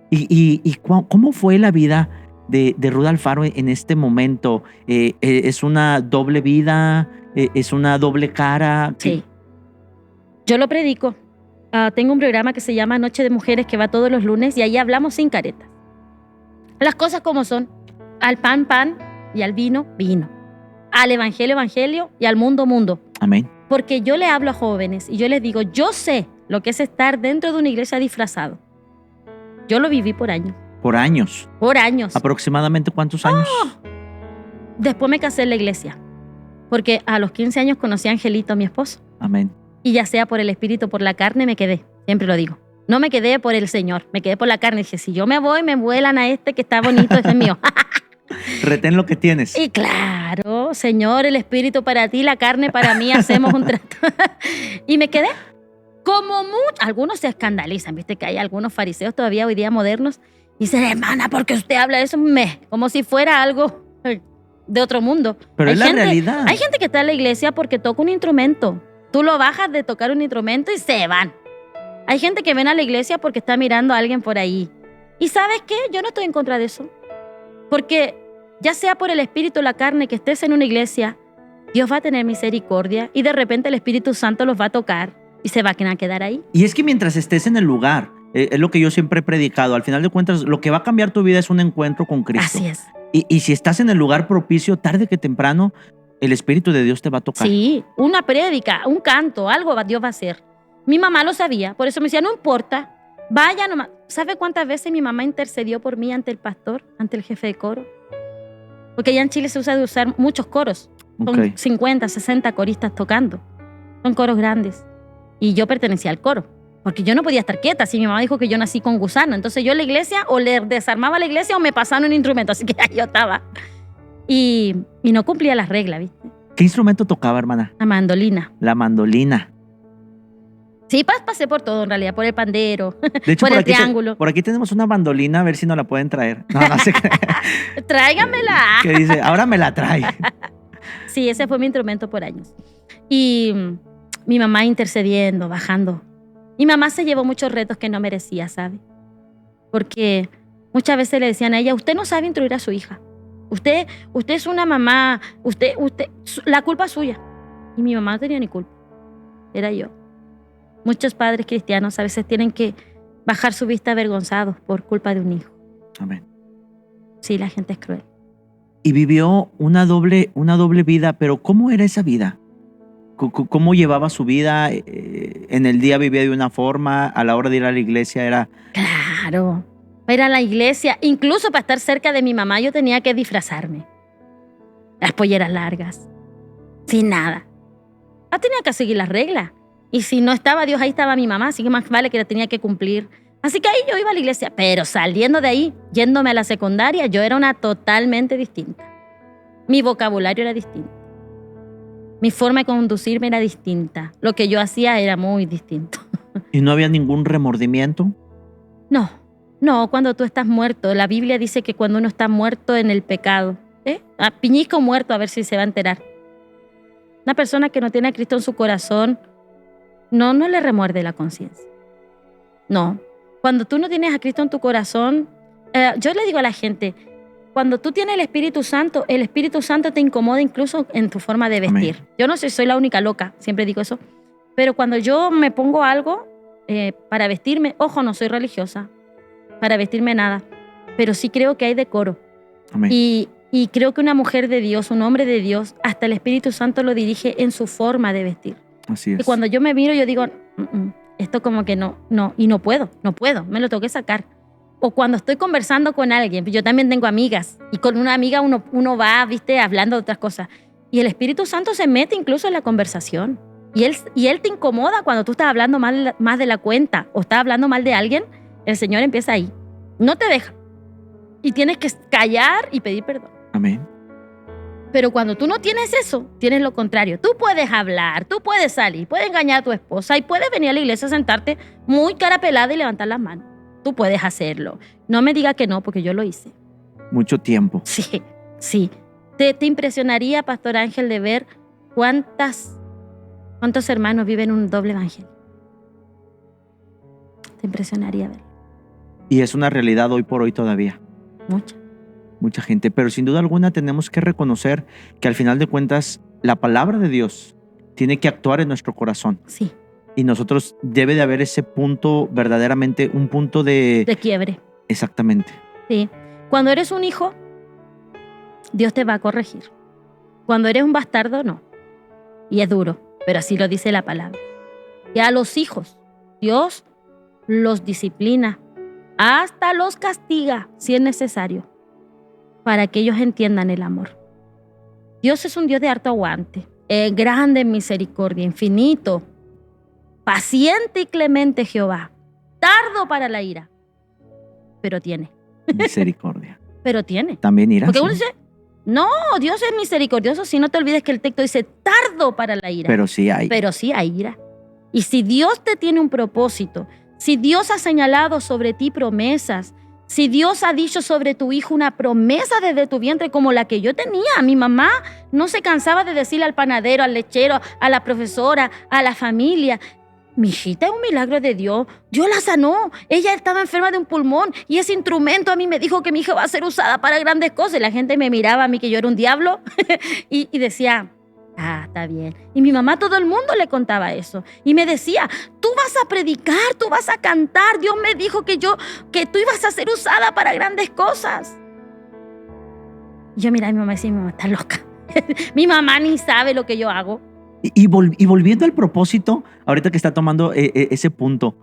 ¿Y cómo fue la vida de Ruth Alfaro en este momento? ¿Es una doble vida? ¿Es una doble cara? Sí. Yo lo predico. Tengo un programa que se llama Noche de Mujeres que va todos los lunes y ahí hablamos sin caretas. Las cosas como son. Al pan, pan y al vino, vino. Al evangelio, evangelio y al mundo, mundo. Amén. Porque yo le hablo a jóvenes y yo les digo, yo sé lo que es estar dentro de una iglesia disfrazado. Yo lo viví por años. Por años. Por años. ¿Aproximadamente cuántos años? Después me casé en la iglesia. Porque a los 15 años conocí a Angelito, mi esposo. Amén. Y ya sea por el espíritu o por la carne, me quedé. Siempre lo digo. No me quedé por el Señor, me quedé por la carne. Dije, si yo me voy, me vuelan a este que está bonito, ese es mío. Retén lo que tienes. Y claro, Señor, el espíritu para ti, la carne para mí, hacemos un trato. Y me quedé. Como algunos se escandalizan, viste que hay algunos fariseos todavía hoy día modernos. Y dicen, hermana, ¿por qué usted habla de eso? Como si fuera algo de otro mundo. Pero es la realidad. Hay gente que está en la iglesia porque toca un instrumento. Tú lo bajas de tocar un instrumento y se van. Hay gente que viene a la iglesia porque está mirando a alguien por ahí. ¿Y sabes qué? Yo no estoy en contra de eso. Porque ya sea por el espíritu o la carne que estés en una iglesia, Dios va a tener misericordia y de repente el Espíritu Santo los va a tocar y se van a quedar ahí. Y es que mientras estés en el lugar, es lo que yo siempre he predicado, al final de cuentas, lo que va a cambiar tu vida es un encuentro con Cristo. Así es. Y si estás en el lugar propicio, tarde que temprano, el Espíritu de Dios te va a tocar. Sí, una prédica, un canto, algo Dios va a hacer. Mi mamá lo sabía, por eso me decía, no importa, vaya nomás. ¿Sabe cuántas veces mi mamá intercedió por mí ante el pastor, ante el jefe de coro? Porque allá en Chile se usa de usar muchos coros. Son 50, 60 coristas tocando. Son coros grandes. Y yo pertenecía al coro, porque yo no podía estar quieta. Si mi mamá dijo que yo nací con gusano, entonces yo en la iglesia o le desarmaba la iglesia o me pasaban un instrumento, así que ahí yo estaba. Y no cumplía las reglas, ¿viste? ¿Qué instrumento tocaba, hermana? La mandolina. La mandolina. Sí, pasé por todo en realidad, por el pandero, De hecho, por el triángulo. Por aquí tenemos una mandolina, a ver si nos la pueden traer. No se crea. Tráigamela. Que dice, ahora me la trae. Sí, ese fue mi instrumento por años. Y mi mamá intercediendo, bajando. Mi mamá se llevó muchos retos que no merecía, ¿sabe? Porque muchas veces le decían a ella, usted no sabe instruir a su hija. Usted es una mamá, la culpa es suya. Y mi mamá no tenía ni culpa, era yo. Muchos padres cristianos a veces tienen que bajar su vista avergonzados por culpa de un hijo. Amén. Sí, la gente es cruel. Y vivió una doble vida, pero ¿cómo era esa vida? ¿Cómo llevaba su vida? En el día vivía de una forma, a la hora de ir a la iglesia era... Claro, ir a la iglesia, incluso para estar cerca de mi mamá yo tenía que disfrazarme. Las polleras largas, sin nada. Yo tenía que seguir las reglas. Y si no estaba Dios, ahí estaba mi mamá, así que más vale que la tenía que cumplir. Así que ahí yo iba a la iglesia, pero saliendo de ahí, yéndome a la secundaria, yo era una totalmente distinta. Mi vocabulario era distinto. Mi forma de conducirme era distinta. Lo que yo hacía era muy distinto. ¿Y no había ningún remordimiento? No, cuando tú estás muerto. La Biblia dice que cuando uno está muerto en el pecado, a piñisco muerto, a ver si se va a enterar. Una persona que no tiene a Cristo en su corazón, no le remuerde la conciencia. No. Cuando tú no tienes a Cristo en tu corazón, yo le digo a la gente, cuando tú tienes el Espíritu Santo te incomoda incluso en tu forma de vestir. Amén. Yo no soy la única loca, siempre digo eso, pero cuando yo me pongo algo para vestirme, ojo, no soy religiosa, para vestirme nada, pero sí creo que hay decoro. Amén. Y creo que una mujer de Dios, un hombre de Dios, hasta el Espíritu Santo lo dirige en su forma de vestir. Así es. Y cuando yo me miro, yo digo, esto como que no, y no puedo, me lo tengo que sacar. O cuando estoy conversando con alguien, yo también tengo amigas, y con una amiga uno va, viste, hablando de otras cosas. Y el Espíritu Santo se mete incluso en la conversación. Y él te incomoda cuando tú estás hablando más de la cuenta, o estás hablando mal de alguien, el Señor empieza ahí. No te deja. Y tienes que callar y pedir perdón. Amén. Pero cuando tú no tienes eso, tienes lo contrario. Tú puedes hablar, tú puedes salir, puedes engañar a tu esposa y puedes venir a la iglesia a sentarte muy cara pelada y levantar las manos. Tú puedes hacerlo. No me diga que no, porque yo lo hice. Mucho tiempo. Sí, sí. Te impresionaría, Pastor Ángel, de ver cuántos hermanos viven un doble evangelio. Te impresionaría ver. Y es una realidad hoy por hoy todavía. Mucha gente. Pero sin duda alguna tenemos que reconocer que al final de cuentas la palabra de Dios tiene que actuar en nuestro corazón. Sí. Y nosotros debe de haber ese punto, verdaderamente un punto de quiebre. Exactamente. Sí. Cuando eres un hijo, Dios te va a corregir. Cuando eres un bastardo, no. Y es duro, pero así lo dice la palabra. Y a los hijos, Dios los disciplina, hasta los castiga, si es necesario, para que ellos entiendan el amor. Dios es un Dios de harto aguante, grande en misericordia, infinito, paciente y clemente Jehová, tardo para la ira, pero tiene. Misericordia. Pero tiene. También ira. Porque uno dice, no, Dios es misericordioso, si no te olvides que el texto dice tardo para la ira. Pero sí hay. Pero sí hay ira. Y si Dios te tiene un propósito, si Dios ha señalado sobre ti promesas, si Dios ha dicho sobre tu hijo una promesa desde tu vientre como la que yo tenía, mi mamá no se cansaba de decirle al panadero, al lechero, a la profesora, a la familia, mi hijita es un milagro de Dios, Dios la sanó, ella estaba enferma de un pulmón y ese instrumento a mí me dijo que mi hija va a ser usada para grandes cosas. Y la gente me miraba a mí que yo era un diablo y decía, está bien. Y mi mamá, todo el mundo le contaba eso. Y me decía, tú vas a predicar, tú vas a cantar. Dios me dijo que tú ibas a ser usada para grandes cosas. Y yo miraba a mi mamá y decía, mi mamá está loca. Mi mamá ni sabe lo que yo hago. Y volviendo al propósito, ahorita que está tomando ese punto,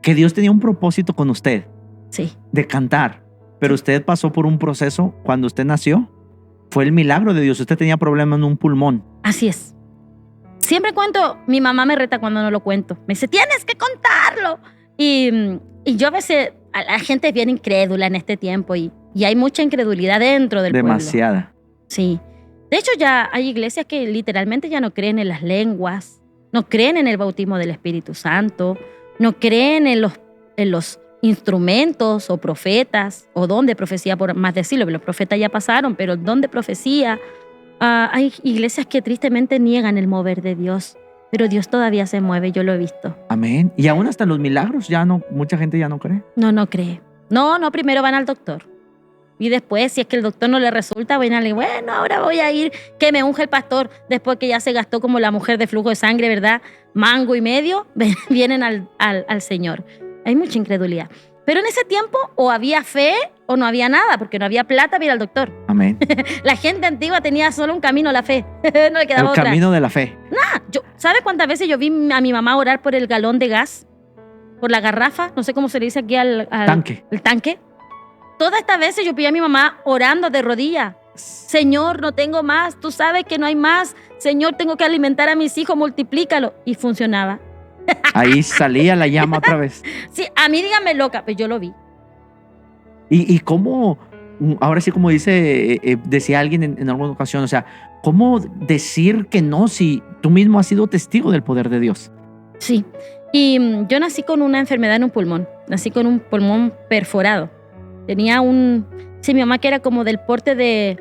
que Dios tenía un propósito con usted. Sí. De cantar. Pero usted pasó por un proceso cuando usted nació. Fue el milagro de Dios. Usted tenía problemas en un pulmón. Así es. Siempre cuento, mi mamá me reta cuando no lo cuento. Me dice, tienes que contarlo. Y yo a veces, la gente es bien incrédula en este tiempo y hay mucha incredulidad dentro del pueblo. Demasiada. Sí. De hecho, ya hay iglesias que literalmente ya no creen en las lenguas, no creen en el bautismo del Espíritu Santo, no creen en los instrumentos o profetas o don de profecía, por más decirlo, que los profetas ya pasaron, pero el don de profecía. Hay iglesias que tristemente niegan el mover de Dios, pero Dios todavía se mueve, yo lo he visto. Amén. Y aún hasta los milagros, mucha gente ya no cree. No cree. No, primero van al doctor. Y después, si es que el doctor no le resulta, bueno, ahora voy a ir, que me unja el pastor, después que ya se gastó como la mujer de flujo de sangre, ¿verdad? Mango y medio, vienen al Señor. Hay mucha incredulidad. Pero en ese tiempo o había fe o no había nada, porque no había plata para ir al doctor. Amén. La gente antigua tenía solo un camino a la fe. No le quedaba otra. El camino de la fe. ¿Sabes cuántas veces yo vi a mi mamá orar por el galón de gas? Por la garrafa, no sé cómo se le dice aquí al tanque. El tanque. Todas estas veces yo vi a mi mamá orando de rodillas. Señor, no tengo más. Tú sabes que no hay más. Señor, tengo que alimentar a mis hijos, multiplícalo. Y funcionaba. Ahí salía la llama otra vez. Sí, a mí díganme loca, pues yo lo vi. ¿Y cómo, ahora sí como decía alguien en alguna ocasión, o sea, cómo decir que no si tú mismo has sido testigo del poder de Dios? Sí, y yo nací con una enfermedad en un pulmón. Nací con un pulmón perforado. Tenía mi mamá que era como del porte de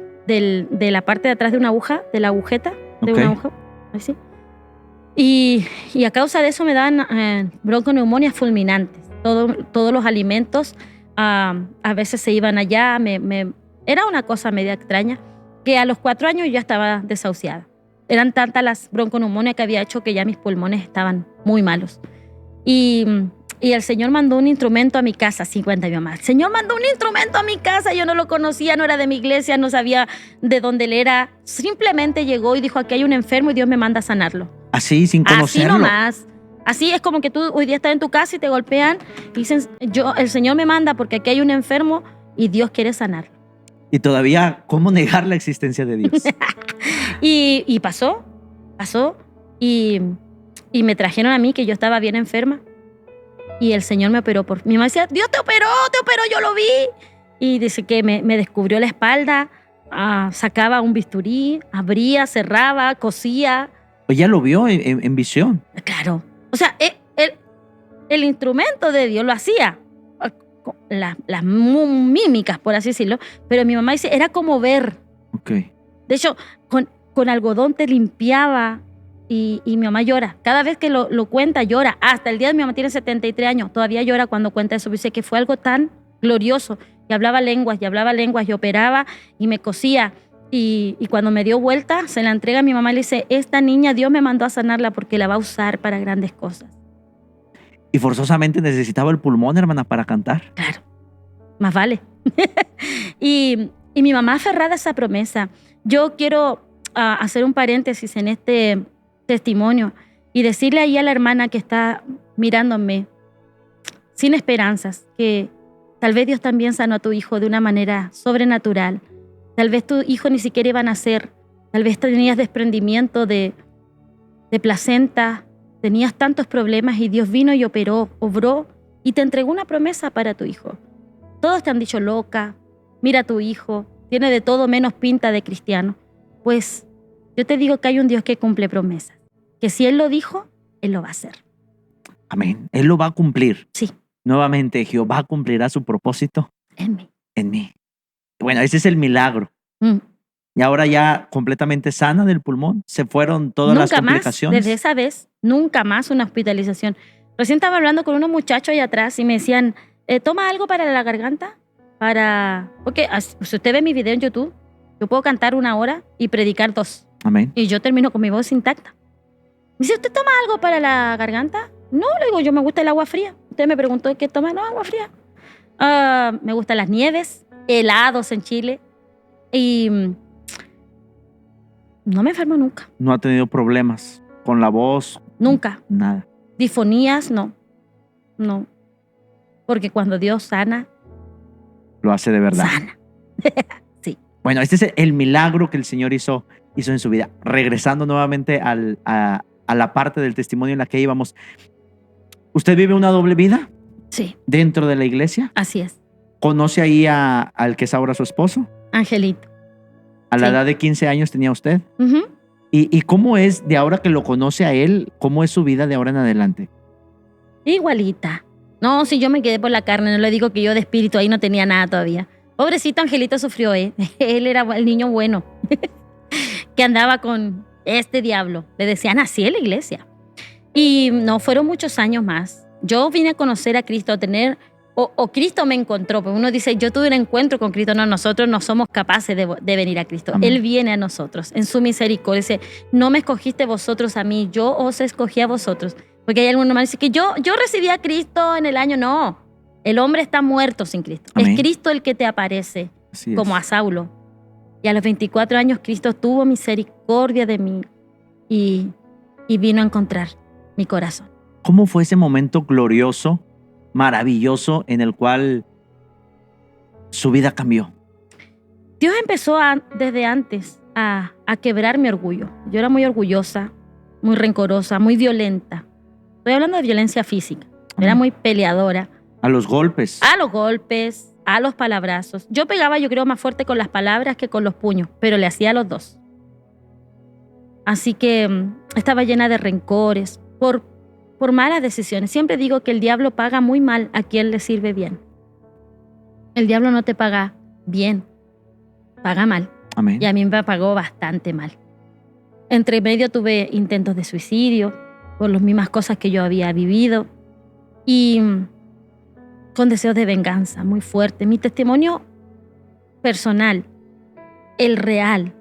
la parte de atrás de una aguja, de la agujeta, de una aguja, así. Y a causa de eso me daban bronconeumonias fulminantes. Todos los alimentos a veces se iban allá. Era una cosa media extraña que a los 4 años yo ya estaba desahuciada. Eran tantas las bronconeumonias que había hecho que ya mis pulmones estaban muy malos. Y el Señor mandó un instrumento a mi casa, 50 mi mamá. El Señor mandó un instrumento a mi casa, yo no lo conocía, no era de mi iglesia, no sabía de dónde él era. Simplemente llegó y dijo, aquí hay un enfermo y Dios me manda a sanarlo. Así, sin conocerlo. Así nomás. Así es como que tú hoy día estás en tu casa y te golpean y dicen, el Señor me manda porque aquí hay un enfermo y Dios quiere sanarlo. Y todavía, ¿cómo negar la existencia de Dios? y pasó y me trajeron a mí que yo estaba bien enferma y el Señor me operó. Mi mamá decía, Dios te operó, yo lo vi. Y dice que me descubrió la espalda, sacaba un bisturí, abría, cerraba, cosía. Ella lo vio en visión. Claro. O sea, el instrumento de Dios lo hacía. las mímicas, por así decirlo, pero mi mamá dice, era como ver. Okay. De hecho, con algodón te limpiaba y mi mamá llora. Cada vez que lo cuenta, llora. Hasta el día de mi mamá tiene 73 años, todavía llora cuando cuenta eso. Dice que fue algo tan glorioso. Y hablaba lenguas, y operaba y me cosía. Y cuando me dio vuelta, se la entrega a mi mamá y le dice, esta niña Dios me mandó a sanarla porque la va a usar para grandes cosas. Y forzosamente necesitaba el pulmón, hermana, para cantar. Claro, más vale. y mi mamá aferrada a esa promesa. Yo quiero hacer un paréntesis en este testimonio y decirle ahí a la hermana que está mirándome sin esperanzas, que tal vez Dios también sanó a tu hijo de una manera sobrenatural. Tal vez tu hijo ni siquiera iba a nacer. Tal vez tenías desprendimiento de placenta. Tenías tantos problemas y Dios vino y obró y te entregó una promesa para tu hijo. Todos te han dicho loca, mira a tu hijo, tiene de todo menos pinta de cristiano. Pues yo te digo que hay un Dios que cumple promesas. Que si Él lo dijo, Él lo va a hacer. Amén. Él lo va a cumplir. Sí. Nuevamente, Jehová cumplirá su propósito En mí. En mí. Bueno, ese es el milagro. Y ahora ya completamente sana del pulmón. Se fueron todas las complicaciones. Desde esa vez, nunca más una hospitalización. Recién estaba hablando con unos muchachos allá atrás y me decían, ¿toma algo para la garganta? Porque si usted ve mi video en YouTube, yo puedo cantar 1 hora y predicar 2. Amén. Y yo termino con mi voz intacta. Me dice, ¿usted toma algo para la garganta? No, le digo, yo me gusta el agua fría. Usted me preguntó qué toma, no, agua fría. Me gustan las nieves, helados en Chile. Y no me enfermo nunca. No ha tenido problemas con la voz. Nunca. Nada. Difonías, no. No. Porque cuando Dios sana, lo hace de verdad. Sana. Sí. Bueno, este es el milagro que el Señor hizo en su vida. Regresando nuevamente a la parte del testimonio en la que íbamos. ¿Usted vive una doble vida? Sí. ¿Dentro de la iglesia? Así es. ¿Conoce ahí al que es ahora su esposo? Angelito. ¿A la edad de 15 años tenía usted? Uh-huh. ¿Y cómo es, de ahora que lo conoce a él, cómo es su vida de ahora en adelante? Igualita. No, si yo me quedé por la carne, no le digo que yo de espíritu ahí no tenía nada todavía. Pobrecito Angelito sufrió, Él era el niño bueno que andaba con este diablo. Le decían así en la iglesia. Y no, fueron muchos años más. Yo vine a conocer a Cristo, a tener... O Cristo me encontró, porque uno dice, yo tuve un encuentro con Cristo. No, nosotros no somos capaces de venir a Cristo. Amén. Él viene a nosotros en su misericordia. Dice, no me escogiste vosotros a mí, yo os escogí a vosotros. Porque hay algunos que dicen que yo recibí a Cristo en el año. No, el hombre está muerto sin Cristo. Amén. Es Cristo el que te aparece, como a Saulo. Y a los 24 años Cristo tuvo misericordia de mí y vino a encontrar mi corazón. ¿Cómo fue ese momento glorioso, maravilloso, en el cual su vida cambió? Dios empezó desde antes a quebrar mi orgullo. Yo era muy orgullosa, muy rencorosa, muy violenta. Estoy hablando de violencia física. Era muy peleadora. ¿A los golpes? A los golpes, a los palabrazos. Yo pegaba, yo creo, más fuerte con las palabras que con los puños, pero le hacía a los dos. Así que estaba llena de rencores por malas decisiones. Siempre digo que el diablo paga muy mal a quien le sirve bien. El diablo no te paga bien, paga mal. Amén. Y a mí me pagó bastante mal. Entre medio tuve intentos de suicidio por las mismas cosas que yo había vivido y con deseos de venganza muy fuerte. Mi testimonio personal, el real,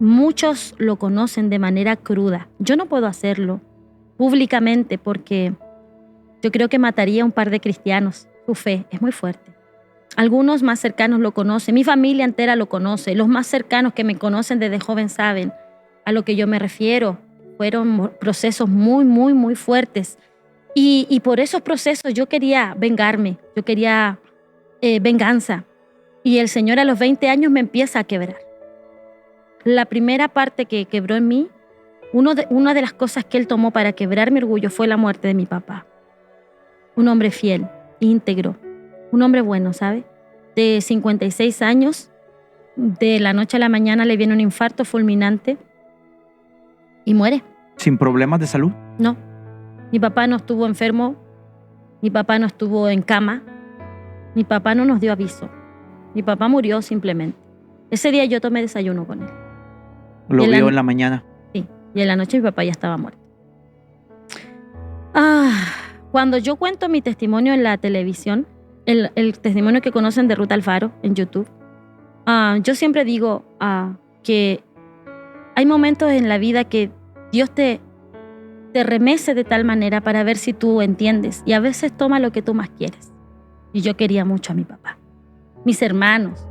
muchos lo conocen de manera cruda. Yo no puedo hacerlo públicamente porque yo creo que mataría a un par de cristianos. Su fe es muy fuerte. Algunos más cercanos lo conocen, mi familia entera lo conoce, los más cercanos que me conocen desde joven saben a lo que yo me refiero. Fueron procesos muy, muy, muy fuertes. Y por esos procesos yo quería vengarme, yo quería venganza. Y el Señor a los 20 años me empieza a quebrar. La primera parte que quebró en mí, una de las cosas que Él tomó para quebrar mi orgullo fue la muerte de mi papá. Un hombre fiel, íntegro, un hombre bueno, ¿sabe? De 56 años, de la noche a la mañana le viene un infarto fulminante y muere. ¿Sin problemas de salud? No. Mi papá no estuvo enfermo, mi papá no estuvo en cama. Mi papá no nos dio aviso. Mi papá murió simplemente. Ese día yo tomé desayuno con él. Lo vio en la mañana. Sí, y en la noche mi papá ya estaba muerto. Cuando yo cuento mi testimonio en la televisión, el testimonio que conocen de Ruth Alfaro en YouTube, yo siempre digo que hay momentos en la vida que Dios te remece de tal manera para ver si tú entiendes, y a veces toma lo que tú más quieres. Y yo quería mucho a mi papá, mis hermanos,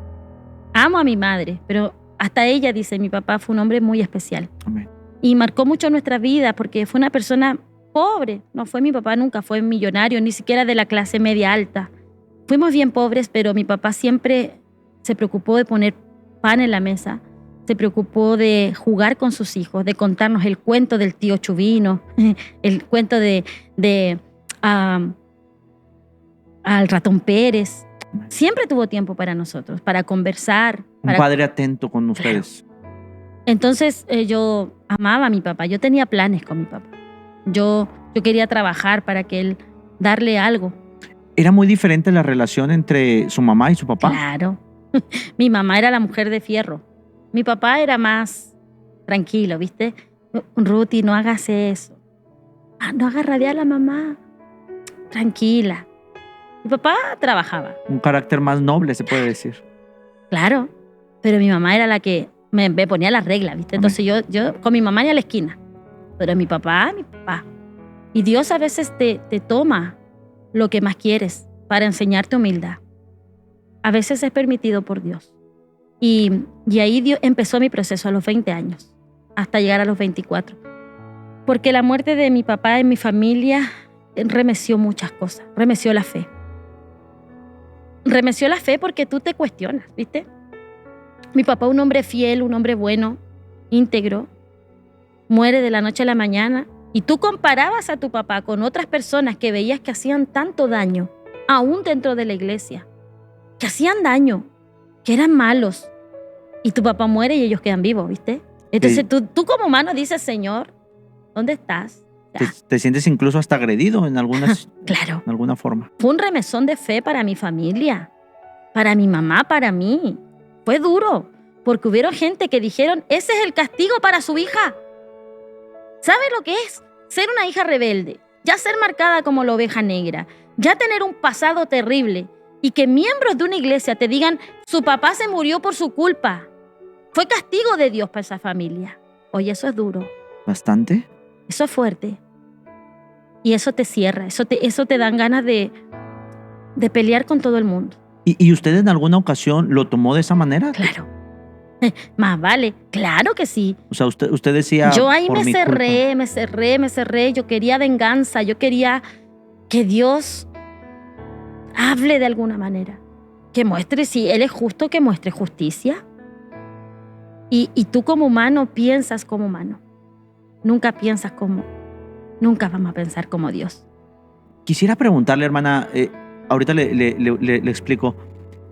amo a mi madre, pero hasta ella dice, mi papá fue un hombre muy especial. Amén. Y marcó mucho nuestra vida porque fue una persona pobre. No fue mi papá, nunca fue millonario, ni siquiera de la clase media alta. Fuimos bien pobres, pero mi papá siempre se preocupó de poner pan en la mesa, se preocupó de jugar con sus hijos, de contarnos el cuento del tío Chubino, el cuento al ratón Pérez. Siempre tuvo tiempo para nosotros, para conversar. Un padre atento con ustedes. Entonces yo amaba a mi papá, yo tenía planes con mi papá. Yo quería trabajar para que él darle algo. ¿Era muy diferente la relación entre su mamá y su papá? Claro. Mi mamá era la mujer de fierro. Mi papá era más tranquilo, ¿viste? Ruti, no hagas eso. No hagas rabiar a la mamá. Tranquila. Mi papá trabajaba. Un carácter más noble, se puede decir. Claro, pero mi mamá era la que me ponía las reglas, ¿viste? Entonces yo con mi mamá ni a la esquina. Pero mi papá. Y Dios a veces te toma lo que más quieres para enseñarte humildad. A veces es permitido por Dios. Y ahí empezó mi proceso a los 20 años, hasta llegar a los 24. Porque la muerte de mi papá en mi familia remeció muchas cosas, remeció la fe. Remeció la fe porque tú te cuestionas, ¿viste? Mi papá, un hombre fiel, un hombre bueno, íntegro, muere de la noche a la mañana, y tú comparabas a tu papá con otras personas que veías que hacían tanto daño, aún dentro de la iglesia, que hacían daño, que eran malos, y tu papá muere y ellos quedan vivos, ¿viste? Entonces tú como humano dices, Señor, ¿dónde estás? Te sientes incluso hasta agredido en Claro. En alguna forma. Fue un remesón de fe para mi familia, para mi mamá, para mí. Fue duro, porque hubieron gente que dijeron, ese es el castigo para su hija. ¿Sabe lo que es? Ser una hija rebelde, ya ser marcada como la oveja negra, ya tener un pasado terrible, y que miembros de una iglesia te digan, su papá se murió por su culpa. Fue castigo de Dios para esa familia. Oye, eso es duro. ¿Bastante? Eso es fuerte. Y eso te cierra, eso te dan ganas de pelear con todo el mundo. ¿Y usted en alguna ocasión lo tomó de esa manera? Claro. Más vale, claro que sí. O sea, usted decía... Yo ahí me cerré. Yo quería venganza, yo quería que Dios hable de alguna manera. Que muestre, si Él es justo, que muestre justicia. Y tú como humano piensas como humano. Nunca vamos a pensar como Dios. Quisiera preguntarle, hermana, ahorita le explico.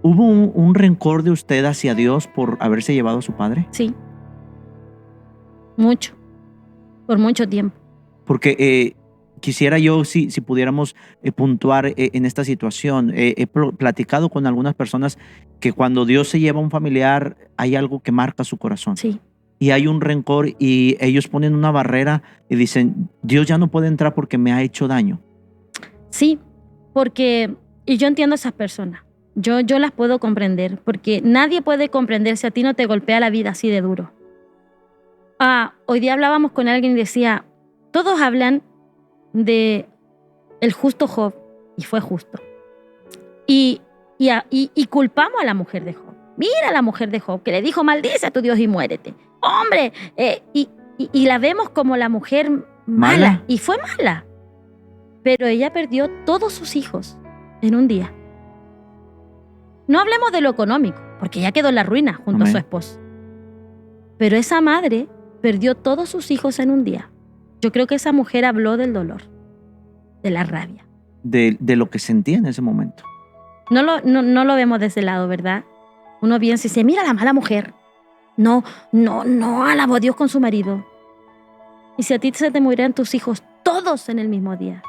¿Hubo un rencor de usted hacia Dios por haberse llevado a su padre? Sí. Mucho. Por mucho tiempo. Porque quisiera yo, si pudiéramos puntuar en esta situación. He platicado con algunas personas que cuando Dios se lleva a un familiar, hay algo que marca su corazón. Sí. Y hay un rencor y ellos ponen una barrera y dicen, Dios ya no puede entrar porque me ha hecho daño. Sí, y yo entiendo a esas personas. Yo las puedo comprender, porque nadie puede comprender si a ti no te golpea la vida así de duro. Hoy día hablábamos con alguien y decía, todos hablan de el justo Job, y fue justo. Y culpamos a la mujer de Job. Mira a la mujer de Job que le dijo, maldice a tu Dios y muérete. Hombre, y la vemos como la mujer mala. Y fue mala. Pero ella perdió todos sus hijos en un día. No hablemos de lo económico, porque ella quedó en la ruina junto a su esposo. Pero esa madre perdió todos sus hijos en un día. Yo creo que esa mujer habló del dolor, de la rabia. De lo que sentía en ese momento. No lo vemos de ese lado, ¿verdad? Uno piensa y dice, mira la mala mujer. No alabó a Dios con su marido. Y si a ti se te murieran tus hijos todos en el mismo día.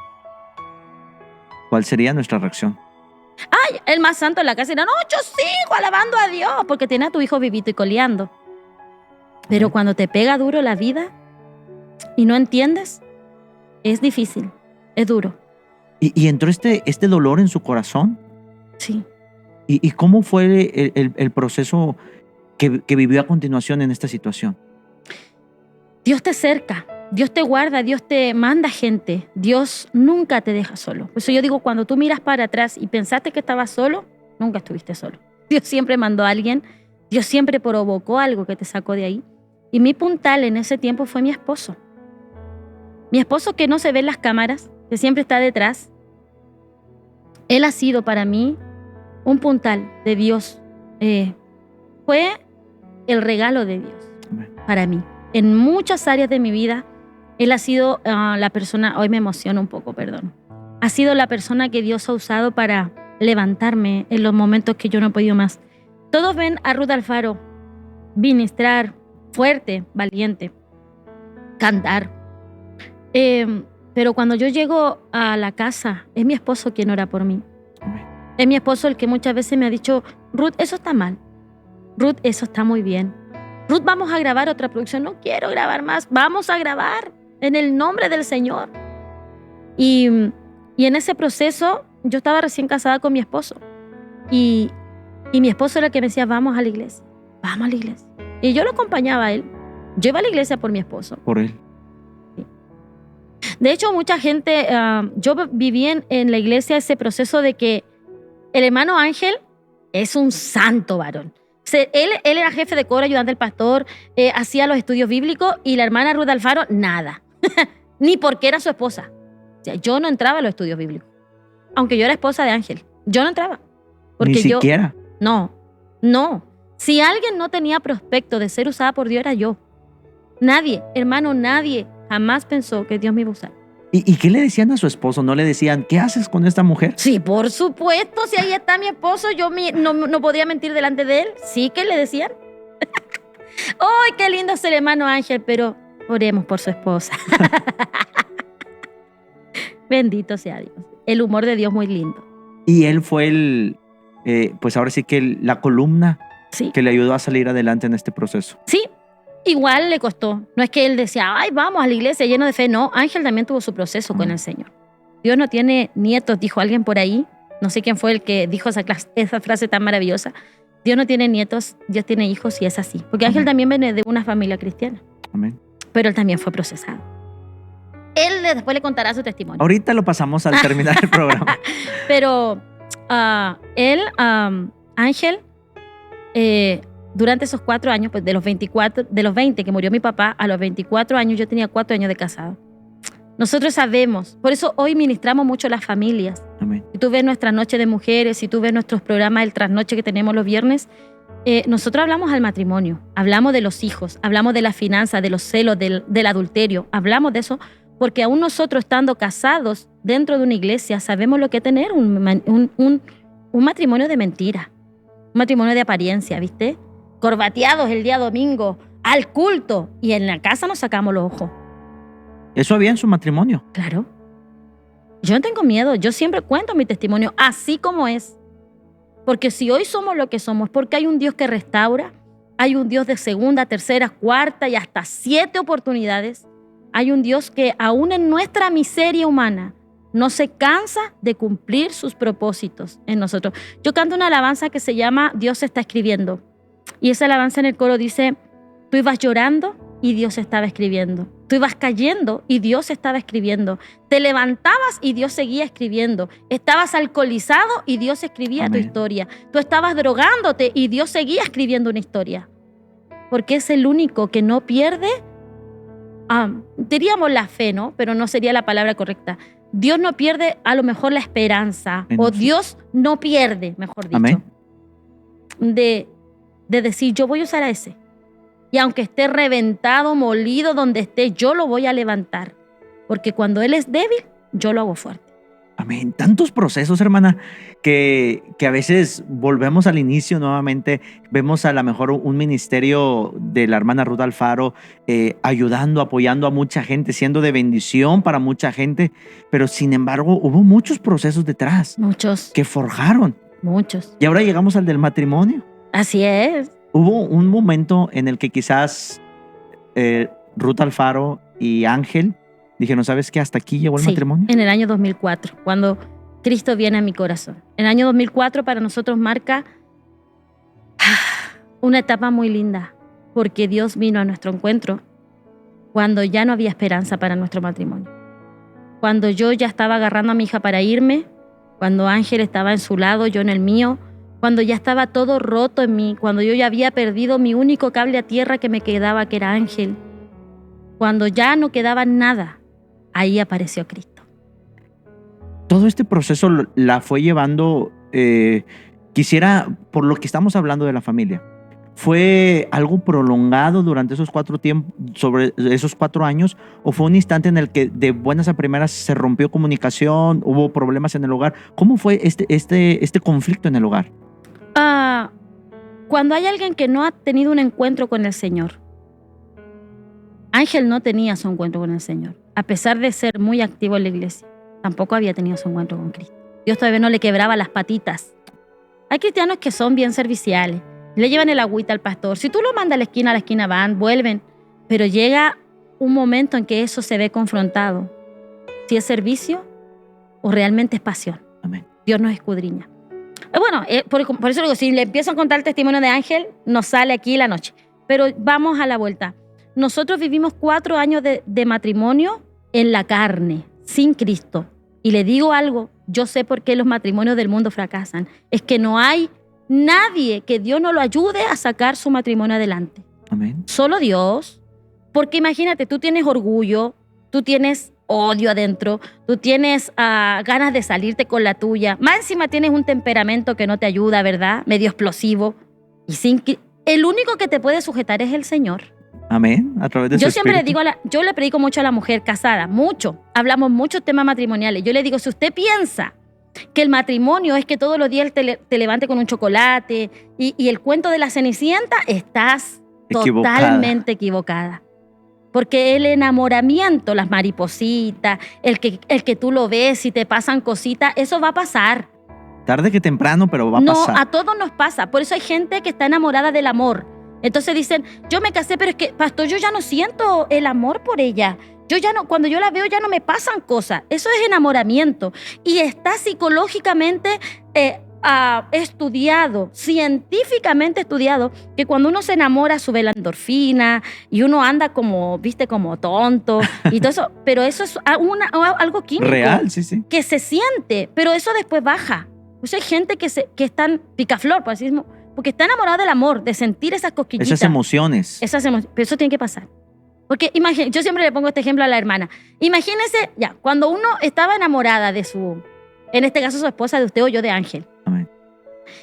¿Cuál sería nuestra reacción? ¡ay! El más santo en la casa. Y no, yo sigo alabando a Dios porque tiene a tu hijo vivito y coleando. Pero cuando te pega duro la vida y no entiendes, es difícil, es duro. Y entró este dolor en su corazón. Sí. ¿Y cómo fue el proceso que vivió a continuación en esta situación? Dios te cerca, Dios te guarda, Dios te manda gente. Dios nunca te deja solo. Por eso yo digo, cuando tú miras para atrás y pensaste que estabas solo, nunca estuviste solo. Dios siempre mandó a alguien, Dios siempre provocó algo que te sacó de ahí. Y mi puntal en ese tiempo fue mi esposo. Mi esposo que no se ve en las cámaras, que siempre está detrás. Él ha sido para mí un puntal de Dios. Fue el regalo de Dios para mí. En muchas áreas de mi vida, Él ha sido la persona, hoy me emociono un poco, perdón. Ha sido la persona que Dios ha usado para levantarme en los momentos que yo no he podido más. Todos ven a Ruth Alfaro ministrar, fuerte, valiente, cantar. Pero cuando yo llego a la casa, es mi esposo quien ora por mí. Es mi esposo el que muchas veces me ha dicho, Ruth, eso está mal. Ruth, eso está muy bien. Ruth, vamos a grabar otra producción. No quiero grabar más. Vamos a grabar en el nombre del Señor. Y en ese proceso, yo estaba recién casada con mi esposo. Y mi esposo era el que me decía, vamos a la iglesia. Vamos a la iglesia. Y yo lo acompañaba a él. Yo iba a la iglesia por mi esposo. Por él. Sí. De hecho, mucha gente, yo viví en la iglesia ese proceso de que el hermano Ángel es un santo varón. Él era jefe de coro, ayudante del pastor, hacía los estudios bíblicos, y la hermana Ruth Alfaro, nada. Ni porque era su esposa. O sea, yo no entraba a los estudios bíblicos. Aunque yo era esposa de Ángel. Yo no entraba. Porque Ni siquiera. No. Si alguien no tenía prospecto de ser usada por Dios, era yo. Nadie, hermano, nadie jamás pensó que Dios me iba a usar. ¿Y qué le decían a su esposo? ¿No le decían, qué haces con esta mujer? Sí, por supuesto. Si ahí está mi esposo, yo no podía mentir delante de él. Sí que le decían. ¡Ay, qué lindo es el hermano Ángel! Pero oremos por su esposa. Bendito sea Dios. El humor de Dios muy lindo. Y él fue pues ahora sí que la columna que le ayudó a salir adelante en este proceso. Sí. Igual le costó. No es que él decía, ay, vamos a la iglesia lleno de fe. No, Ángel también tuvo su proceso con el Señor. Dios no tiene nietos, dijo alguien por ahí. No sé quién fue el que dijo esa frase tan maravillosa. Dios no tiene nietos, Dios tiene hijos, y es así. Porque Ángel también viene de una familia cristiana. Amén. Pero él también fue procesado. Él después le contará su testimonio. Ahorita lo pasamos al terminar el programa. Pero Ángel, durante esos 4 años, pues de los 20 que murió mi papá, a los 24 años yo tenía 4 años de casado. Nosotros sabemos, por eso hoy ministramos mucho a las familias. Amén. Si tú ves nuestras noches de mujeres, si tú ves nuestros programas del trasnoche que tenemos los viernes, nosotros hablamos al matrimonio, hablamos de los hijos, hablamos de la finanza, de los celos, del adulterio, hablamos de eso porque aún nosotros estando casados dentro de una iglesia sabemos lo que es tener un matrimonio de mentira, un matrimonio de apariencia, ¿viste? Corbateados el día domingo, al culto, y en la casa nos sacamos los ojos. ¿Eso había en su matrimonio? Claro. Yo no tengo miedo, yo siempre cuento mi testimonio así como es. Porque si hoy somos lo que somos, porque hay un Dios que restaura, hay un Dios de segunda, tercera, cuarta y hasta 7 oportunidades. Hay un Dios que aún en nuestra miseria humana no se cansa de cumplir sus propósitos en nosotros. Yo canto una alabanza que se llama Dios está escribiendo. Y esa alabanza en el coro dice, tú ibas llorando y Dios estaba escribiendo. Tú ibas cayendo y Dios estaba escribiendo. Te levantabas y Dios seguía escribiendo. Estabas alcoholizado y Dios escribía tu historia. Tú estabas drogándote y Dios seguía escribiendo una historia. Porque es el único que no pierde, diríamos la fe, ¿no? Pero no sería la palabra correcta. Dios no pierde a lo mejor la esperanza. O Dios no pierde, mejor dicho. Amén. De decir, yo voy a usar a ese. Y aunque esté reventado, molido, donde esté, yo lo voy a levantar. Porque cuando Él es débil, yo lo hago fuerte. Amén. Tantos procesos, hermana, que a veces volvemos al inicio nuevamente. Vemos a lo mejor un ministerio de la hermana Ruth Alfaro ayudando, apoyando a mucha gente, siendo de bendición para mucha gente. Pero sin embargo, hubo muchos procesos detrás. Muchos. Que forjaron. Muchos. Y ahora llegamos al del matrimonio. Así es. Hubo un momento en el que quizás Ruth Alfaro y Ángel dijeron, ¿sabes qué? Hasta aquí llegó el Sí, matrimonio. en el año 2004, cuando Cristo viene a mi corazón. El año 2004 para nosotros marca una etapa muy linda, porque Dios vino a nuestro encuentro cuando ya no había esperanza para nuestro matrimonio. Cuando yo ya estaba agarrando a mi hija para irme, cuando Ángel estaba en su lado, yo en el mío, cuando ya estaba todo roto en mí, cuando yo ya había perdido mi único cable a tierra que me quedaba, que era Ángel, cuando ya no quedaba nada, ahí apareció Cristo. Todo este proceso la fue llevando, quisiera, por lo que estamos hablando de la familia, ¿fue algo prolongado durante esos 4 años? ¿O fue un instante en el que de buenas a primeras se rompió comunicación, hubo problemas en el hogar? ¿Cómo fue este conflicto en el hogar? Cuando hay alguien que no ha tenido un encuentro con el Señor, Ángel no tenía su encuentro con el Señor. A pesar de ser muy activo en la iglesia, tampoco había tenido su encuentro con Cristo. Dios todavía no le quebraba las patitas. Hay cristianos que son bien serviciales, le llevan el agüita al pastor. Si tú lo mandas a la esquina van, vuelven. Pero llega un momento en que eso se ve confrontado. Si es servicio o realmente es pasión. Amén. Dios nos escudriña. Bueno, por eso digo, si le empiezo a contar el testimonio de Ángel, nos sale aquí la noche. Pero vamos a la vuelta. Nosotros vivimos 4 años de matrimonio en la carne, sin Cristo. Y le digo algo, yo sé por qué los matrimonios del mundo fracasan. Es que no hay nadie que Dios no lo ayude a sacar su matrimonio adelante. Amén. Solo Dios. Porque imagínate, tú tienes orgullo, tú tienes odio adentro, tú tienes ganas de salirte con la tuya. Más encima tienes un temperamento que no te ayuda, ¿verdad? Medio explosivo. Y el único que te puede sujetar es el Señor. Amén. A través de su Yo siempre le espíritu. digo, yo le predico mucho a la mujer casada, mucho. Hablamos muchos temas matrimoniales. Yo le digo, si usted piensa que el matrimonio es que todos los días te levante con un chocolate y el cuento de la Cenicienta, estás totalmente equivocada. Porque el enamoramiento, las maripositas, el que tú lo ves y te pasan cositas, eso va a pasar. Tarde que temprano, pero va a pasar. No, a todos nos pasa. Por eso hay gente que está enamorada del amor. Entonces dicen, yo me casé, pero es que, pastor, yo ya no siento el amor por ella. Yo ya no, cuando yo la veo ya no me pasan cosas. Eso es enamoramiento. Y está psicológicamente estudiado, científicamente estudiado, que cuando uno se enamora sube la endorfina y uno anda como, viste, como tonto y todo eso. Pero eso es algo químico. Real, sí, sí. Que se siente, pero eso después baja. O sea, hay gente que están picaflor, por así decirlo, porque está enamorada del amor, de sentir esas cosquillitas. Esas emociones. Pero eso tiene que pasar. Porque yo siempre le pongo este ejemplo a la hermana. Imagínense, ya, cuando uno estaba enamorada de en este caso su esposa, de usted o yo, de Ángel. Amén.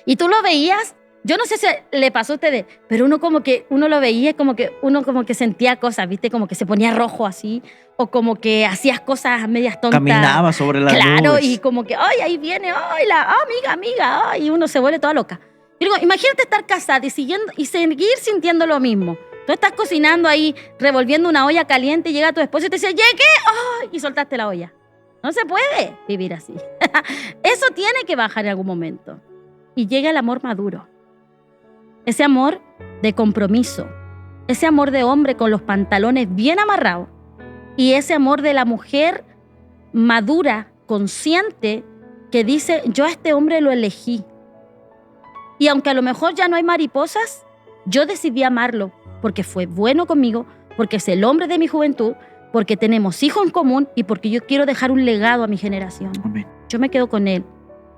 Y tú lo veías, yo no sé si le pasó a ustedes, pero uno lo veía uno como que sentía cosas, ¿viste? Como que se ponía rojo así, o como que hacías cosas medias tontas. Caminaba sobre las nubes. Claro, y como que, ay, ahí viene, ay, amiga, ay, y uno se vuelve toda loca. Y digo, imagínate estar casada y seguir sintiendo lo mismo. Tú estás cocinando ahí, revolviendo una olla caliente y llega tu esposo y te dice, llegué, ¡ay! Y soltaste la olla. No se puede vivir así. Eso tiene que bajar en algún momento. Y llega el amor maduro. Ese amor de compromiso. Ese amor de hombre con los pantalones bien amarrados. Y ese amor de la mujer madura, consciente, que dice, yo a este hombre lo elegí. Y aunque a lo mejor ya no hay mariposas, yo decidí amarlo porque fue bueno conmigo, porque es el hombre de mi juventud, porque tenemos hijos en común y porque yo quiero dejar un legado a mi generación. Amén. Yo me quedo con él.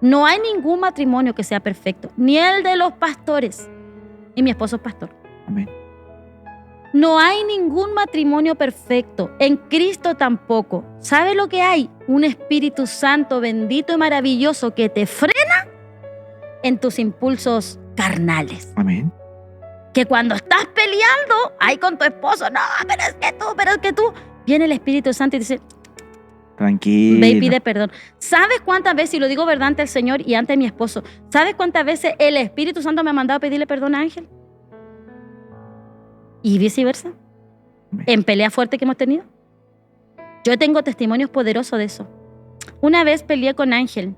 No hay ningún matrimonio que sea perfecto, ni el de los pastores. Y mi esposo es pastor. Amén. No hay ningún matrimonio perfecto. En Cristo tampoco. ¿Sabe lo que hay? Un Espíritu Santo bendito y maravilloso que te frena en tus impulsos carnales. Amén. Que cuando estás peleando, ahí con tu esposo, no, pero es que tú, viene el Espíritu Santo y dice, tranquilo. ve y pide perdón. ¿Sabes cuántas veces, y lo digo verdad ante el Señor y ante mi esposo, ¿sabes cuántas veces el Espíritu Santo me ha mandado a pedirle perdón a Ángel? Y viceversa. Amén. En pelea fuerte que hemos tenido. Yo tengo testimonios poderosos de eso. Una vez peleé con Ángel.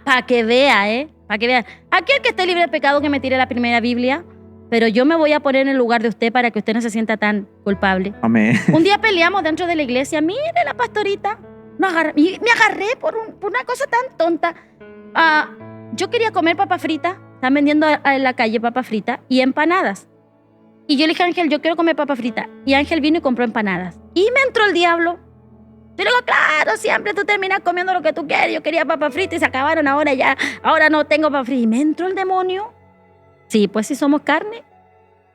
Para que vea, para que vean. Aquel que esté libre de pecado que me tire la primera Biblia, pero yo me voy a poner en el lugar de usted para que usted no se sienta tan culpable. Amén. Un día peleamos dentro de la iglesia. Mire la pastorita. Me agarré por una cosa tan tonta. Yo quería comer papa frita. Están vendiendo en la calle papa frita y empanadas. Y yo le dije a Ángel, yo quiero comer papa frita. Y Ángel vino y compró empanadas. Y me entró el diablo. Yo le digo, claro, siempre tú terminas comiendo lo que tú quieres. Yo quería papa frita y se acabaron ahora no tengo papa frita. Y me entró el demonio. Sí, pues sí somos carne.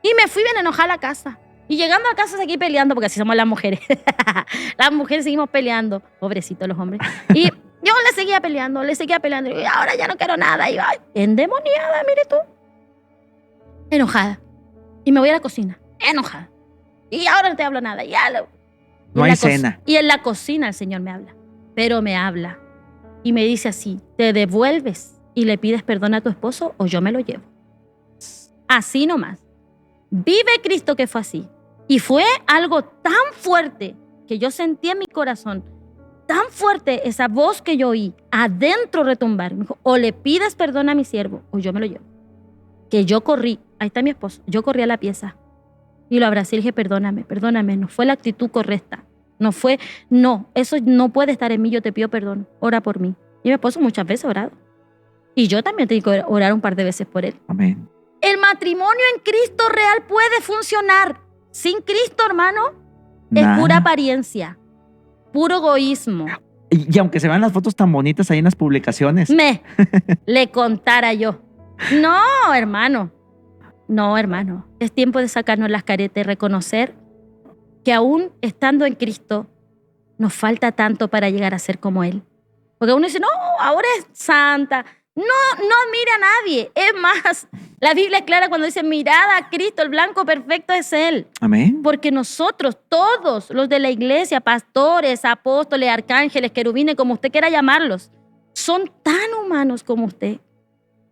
Y me fui bien enojada a la casa. Y llegando a casa seguí peleando, porque así somos las mujeres. Las mujeres seguimos peleando. Pobrecitos los hombres. Y yo le seguía peleando. Y ahora ya no quiero nada. Y yo, ay, endemoniada, mire tú. Enojada. Y me voy a la cocina. Enojada. Y ahora no te hablo nada. No hay cena. Y en la cocina el Señor me habla. Pero me habla. Y me dice así, te devuelves y le pides perdón a tu esposo o yo me lo llevo. Así nomás. Vive Cristo que fue así. Y fue algo tan fuerte que yo sentí en mi corazón, tan fuerte esa voz que yo oí, adentro retumbar. Me dijo, o le pides perdón a mi siervo o yo me lo llevo. Que yo corrí, ahí está mi esposo, yo corrí a la pieza y lo abracé y le dije, perdóname, no fue la actitud correcta. Eso no puede estar en mí, yo te pido perdón, ora por mí. Y mi esposo muchas veces ha orado. Y yo también tengo que orar un par de veces por él. Amén. El matrimonio en Cristo real puede funcionar. Sin Cristo, hermano, es pura apariencia, puro egoísmo. Y aunque se vean las fotos tan bonitas ahí en las publicaciones. Le contara yo. No, hermano. Es tiempo de sacarnos las caretas y reconocer que aún estando en Cristo nos falta tanto para llegar a ser como Él. Porque uno dice, no, ahora es santa. No mira a nadie. Es más, la Biblia es clara cuando dice, mirad a Cristo, el blanco perfecto es Él. Amén. Porque nosotros, todos los de la iglesia, pastores, apóstoles, arcángeles, querubines, como usted quiera llamarlos, son tan humanos como usted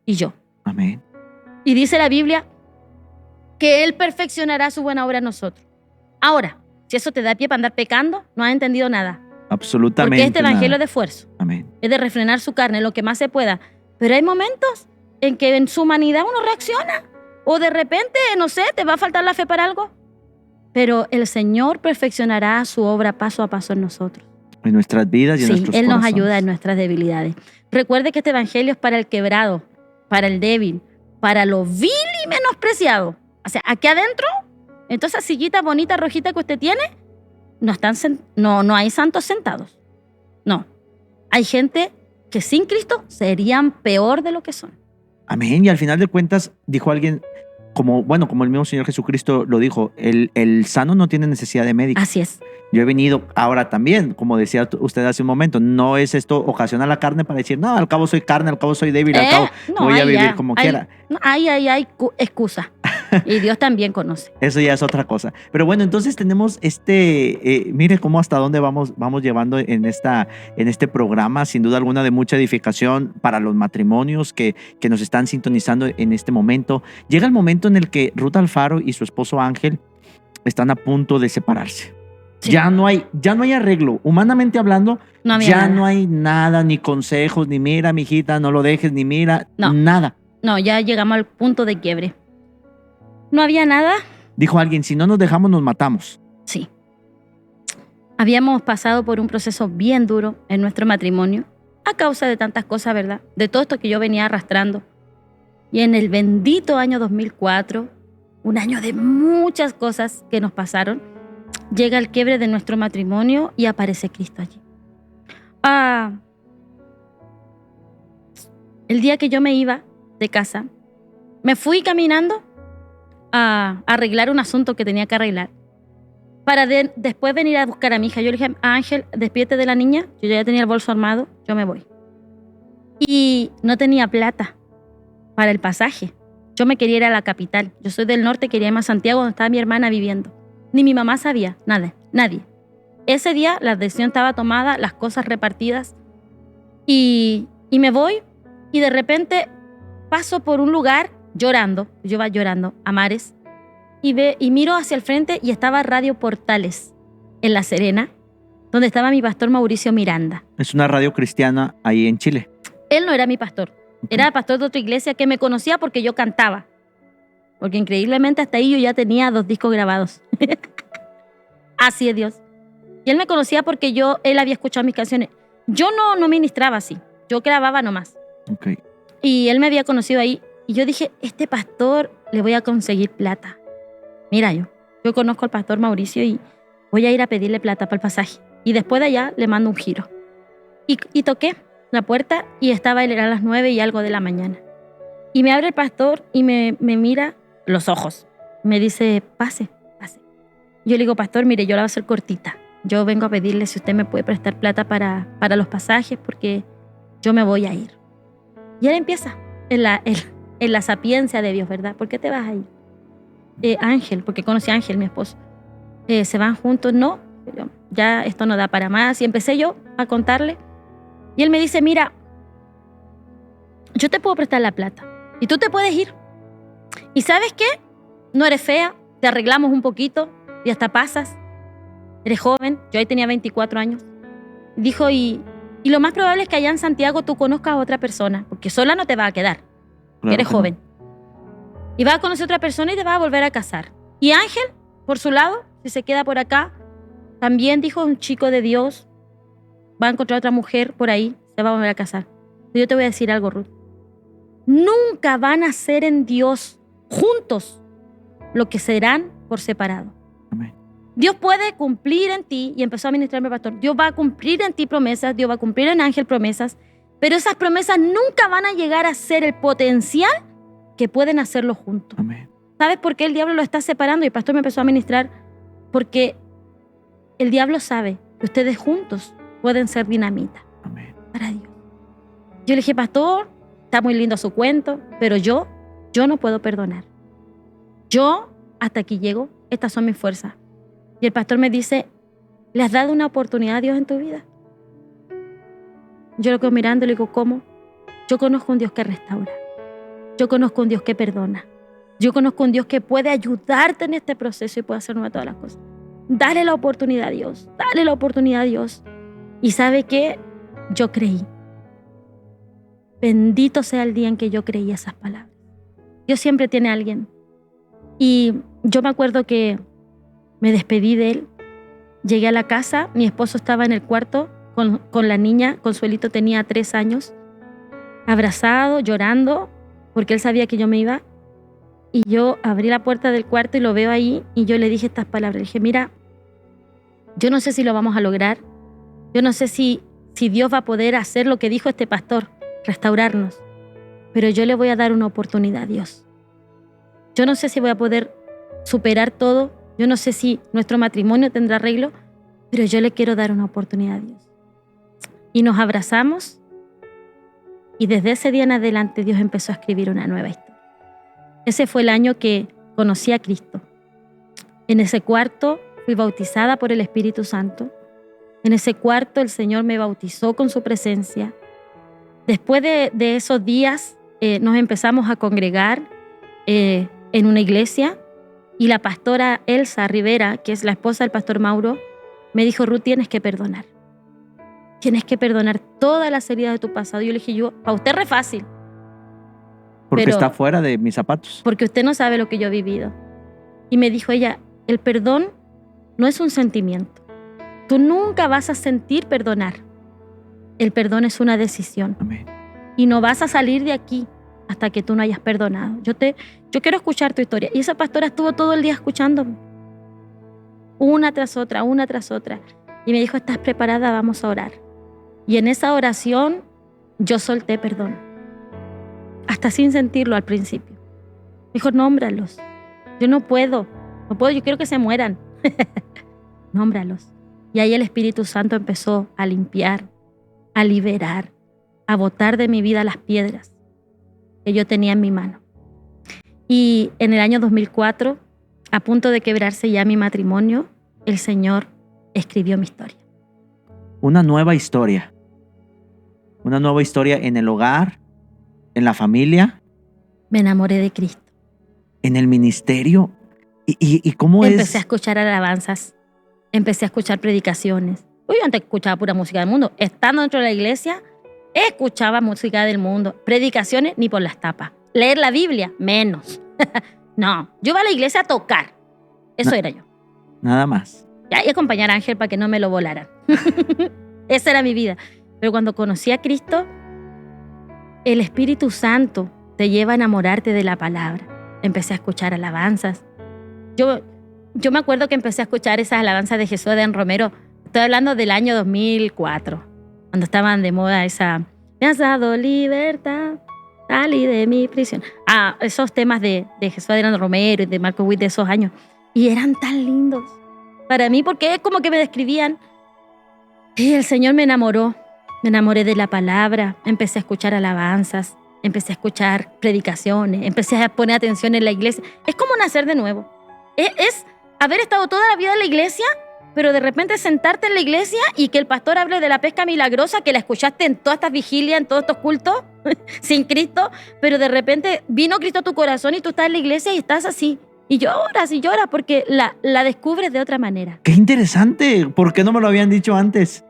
y yo. Amén. Y dice la Biblia que Él perfeccionará su buena obra en nosotros. Ahora, si eso te da pie para andar pecando, no has entendido nada. Absolutamente. Porque este evangelio es de esfuerzo. Amén. Es de refrenar su carne lo que más se pueda. Pero hay momentos en que en su humanidad uno reacciona. O de repente, no sé, te va a faltar la fe para algo. Pero el Señor perfeccionará su obra paso a paso en nosotros. En nuestras vidas y en nuestros Él corazones. nos ayuda en nuestras debilidades. Recuerde que este evangelio es para el quebrado, para el débil, para lo vil y menospreciado. O sea, aquí adentro, en toda esa sillita bonita, rojita que usted tiene, no hay santos sentados. No. Hay gente que sin Cristo serían peor de lo que son. Amén. Y al final de cuentas, dijo alguien, como el mismo Señor Jesucristo lo dijo, el sano no tiene necesidad de médico. Así es. Yo he venido ahora también, como decía usted hace un momento, no es esto ocasiona la carne para decir, no, al cabo soy carne, al cabo soy débil, al cabo voy a vivir como quiera. Hay excusa. Y Dios también conoce. Eso ya es otra cosa. Pero bueno, entonces tenemos mire cómo hasta dónde vamos llevando en este programa, sin duda alguna de mucha edificación para los matrimonios que nos están sintonizando en este momento. Llega el momento en el que Ruth Alfaro y su esposo Ángel están a punto de separarse. Sí. Ya no hay arreglo. Humanamente hablando, no hay nada, ni consejos, ni mira, mijita, no lo dejes, ni mira, nada. No, ya llegamos al punto de quiebre. No había nada. Dijo alguien, si no nos dejamos, nos matamos. Sí. Habíamos pasado por un proceso bien duro en nuestro matrimonio a causa de tantas cosas, ¿verdad? De todo esto que yo venía arrastrando. Y en el bendito año 2004, un año de muchas cosas que nos pasaron, llega el quiebre de nuestro matrimonio y aparece Cristo allí. El día que yo me iba de casa, me fui caminando a arreglar un asunto que tenía que arreglar para después venir a buscar a mi hija. Yo le dije, Ángel, despídete de la niña. Yo ya tenía el bolso armado, yo me voy. Y no tenía plata para el pasaje. Yo me quería ir a la capital. Yo soy del norte, quería irme a Santiago, donde estaba mi hermana viviendo. Ni mi mamá sabía, nada, nadie. Ese día la decisión estaba tomada, las cosas repartidas. Y me voy y de repente paso por un lugar llorando. Yo iba llorando a mares. Y miro hacia el frente y estaba Radio Portales en La Serena, donde estaba mi pastor Mauricio Miranda. Es una radio cristiana ahí en Chile. Él no era mi pastor. Era pastor de otra iglesia que me conocía porque yo cantaba. Porque increíblemente hasta ahí yo ya tenía 2 discos grabados. Así es Dios. Y él me conocía porque él había escuchado mis canciones. Yo no ministraba así. Yo grababa nomás. Okay. Y él me había conocido ahí. Y yo dije, este pastor le voy a conseguir plata. Mira, yo conozco al pastor Mauricio y voy a ir a pedirle plata para el pasaje. Y después de allá le mando un giro. Y toqué la puerta y estaba él, eran las 9 y algo de la mañana. Y me abre el pastor y me mira los ojos. Me dice, pase. Yo le digo, pastor, mire, yo la voy a hacer cortita. Yo vengo a pedirle si usted me puede prestar plata para los pasajes porque yo me voy a ir. Y él empieza en la sapiencia de Dios, ¿verdad? ¿Por qué te vas a ir? Ángel, porque conocí a Ángel, mi esposo. ¿Se van juntos? No, ya esto no da para más. Y empecé yo a contarle. Y él me dice, mira, yo te puedo prestar la plata y tú te puedes ir. ¿Y sabes qué? No eres fea, te arreglamos un poquito y hasta pasas. Eres joven, yo ahí tenía 24 años. Dijo, y lo más probable es que allá en Santiago tú conozcas a otra persona, porque sola no te va a quedar, claro, eres joven. Y vas a conocer a otra persona y te vas a volver a casar. Y Ángel, por su lado, si se queda por acá, también dijo un chico de Dios, va a encontrar otra mujer por ahí, se va a volver a casar. Yo te voy a decir algo, Ruth. Nunca van a ser en Dios juntos lo que serán por separado. Amén. Dios puede cumplir en ti, y empezó a ministrarme el pastor, Dios va a cumplir en ti promesas, Dios va a cumplir en Ángel promesas, pero esas promesas nunca van a llegar a ser el potencial que pueden hacerlo juntos. Amén. ¿Sabes por qué el diablo lo está separando? Y el pastor me empezó a ministrar porque el diablo sabe que ustedes juntos pueden ser dinamita. Amén. Para Dios. Yo le dije, pastor, está muy lindo su cuento, pero yo no puedo perdonar. Yo hasta aquí llego, estas son mis fuerzas. Y el pastor me dice, ¿le has dado una oportunidad a Dios en tu vida? Yo lo quedo mirando y le digo, ¿cómo? Yo conozco un Dios que restaura. Yo conozco un Dios que perdona. Yo conozco un Dios que puede ayudarte en este proceso y puede hacer nueva todas las cosas. Dale la oportunidad a Dios. Dale la oportunidad a Dios. Y ¿sabe qué? Yo creí. Bendito sea el día en que yo creí esas palabras. Dios siempre tiene a alguien. Y yo me acuerdo que me despedí de él. Llegué a la casa, mi esposo estaba en el cuarto con la niña. Consuelito tenía 3 años, abrazado, llorando, porque él sabía que yo me iba. Y yo abrí la puerta del cuarto y lo veo ahí y yo le dije estas palabras. Le dije, mira, yo no sé si lo vamos a lograr. Yo no sé si Dios va a poder hacer lo que dijo este pastor, restaurarnos. Pero yo le voy a dar una oportunidad a Dios. Yo no sé si voy a poder superar todo. Yo no sé si nuestro matrimonio tendrá arreglo, pero yo le quiero dar una oportunidad a Dios. Y nos abrazamos y desde ese día en adelante Dios empezó a escribir una nueva historia. Ese fue el año que conocí a Cristo. En ese cuarto fui bautizada por el Espíritu Santo. En ese cuarto el Señor me bautizó con su presencia. Después de esos días nos empezamos a congregar en una iglesia y la pastora Elsa Rivera, que es la esposa del pastor Mauro, me dijo, Ruth, tienes que perdonar. Tienes que perdonar todas las heridas de tu pasado. Y yo le dije, para usted es re fácil. Porque pero está fuera de mis zapatos. Porque usted no sabe lo que yo he vivido. Y me dijo ella, el perdón no es un sentimiento. Tú nunca vas a sentir perdonar. El perdón es una decisión. Amén. Y no vas a salir de aquí hasta que tú no hayas perdonado. Yo quiero escuchar tu historia. Y esa pastora estuvo todo el día escuchándome. Una tras otra. Y me dijo, ¿estás preparada? Vamos a orar. Y en esa oración yo solté perdón. Hasta sin sentirlo al principio. Me dijo, nómbralos. Yo no puedo, yo quiero que se mueran. Nómbralos. Y ahí el Espíritu Santo empezó a limpiar, a liberar, a botar de mi vida las piedras que yo tenía en mi mano. Y en el año 2004, a punto de quebrarse ya mi matrimonio, el Señor escribió mi historia. Una nueva historia. Una nueva historia en el hogar, en la familia. Me enamoré de Cristo. En el ministerio. ¿Y cómo es? Empecé a escuchar alabanzas. Empecé a escuchar predicaciones. Yo antes escuchaba pura música del mundo. Estando dentro de la iglesia, Escuchaba música del mundo, predicaciones ni por las tapas. Leer la Biblia, menos. No, yo iba a la iglesia a tocar. Eso era yo. Nada más. Y acompañar a Ángel para que no me lo volaran. Esa era mi vida. Pero cuando conocí a Cristo, el Espíritu Santo te lleva a enamorarte de la palabra. Empecé a escuchar alabanzas. Yo me acuerdo que empecé a escuchar esas alabanzas de Jesús de Romero. Estoy hablando del año 2004, cuando estaban de moda esa... Me has dado libertad, salí de mi prisión. Esos temas de Jesús Adrián Romero y de Marco Witt de esos años. Y eran tan lindos para mí porque es como que me describían. Y el Señor me enamoró. Me enamoré de la palabra. Empecé a escuchar alabanzas. Empecé a escuchar predicaciones. Empecé a poner atención en la iglesia. Es como nacer de nuevo. Es haber estado toda la vida en la iglesia, pero de repente sentarte en la iglesia y que el pastor hable de la pesca milagrosa, que la escuchaste en todas estas vigilias, en todos estos cultos, sin Cristo, pero de repente vino Cristo a tu corazón y tú estás en la iglesia y estás así. Y lloras porque la descubres de otra manera. ¡Qué interesante! ¿Por qué no me lo habían dicho antes?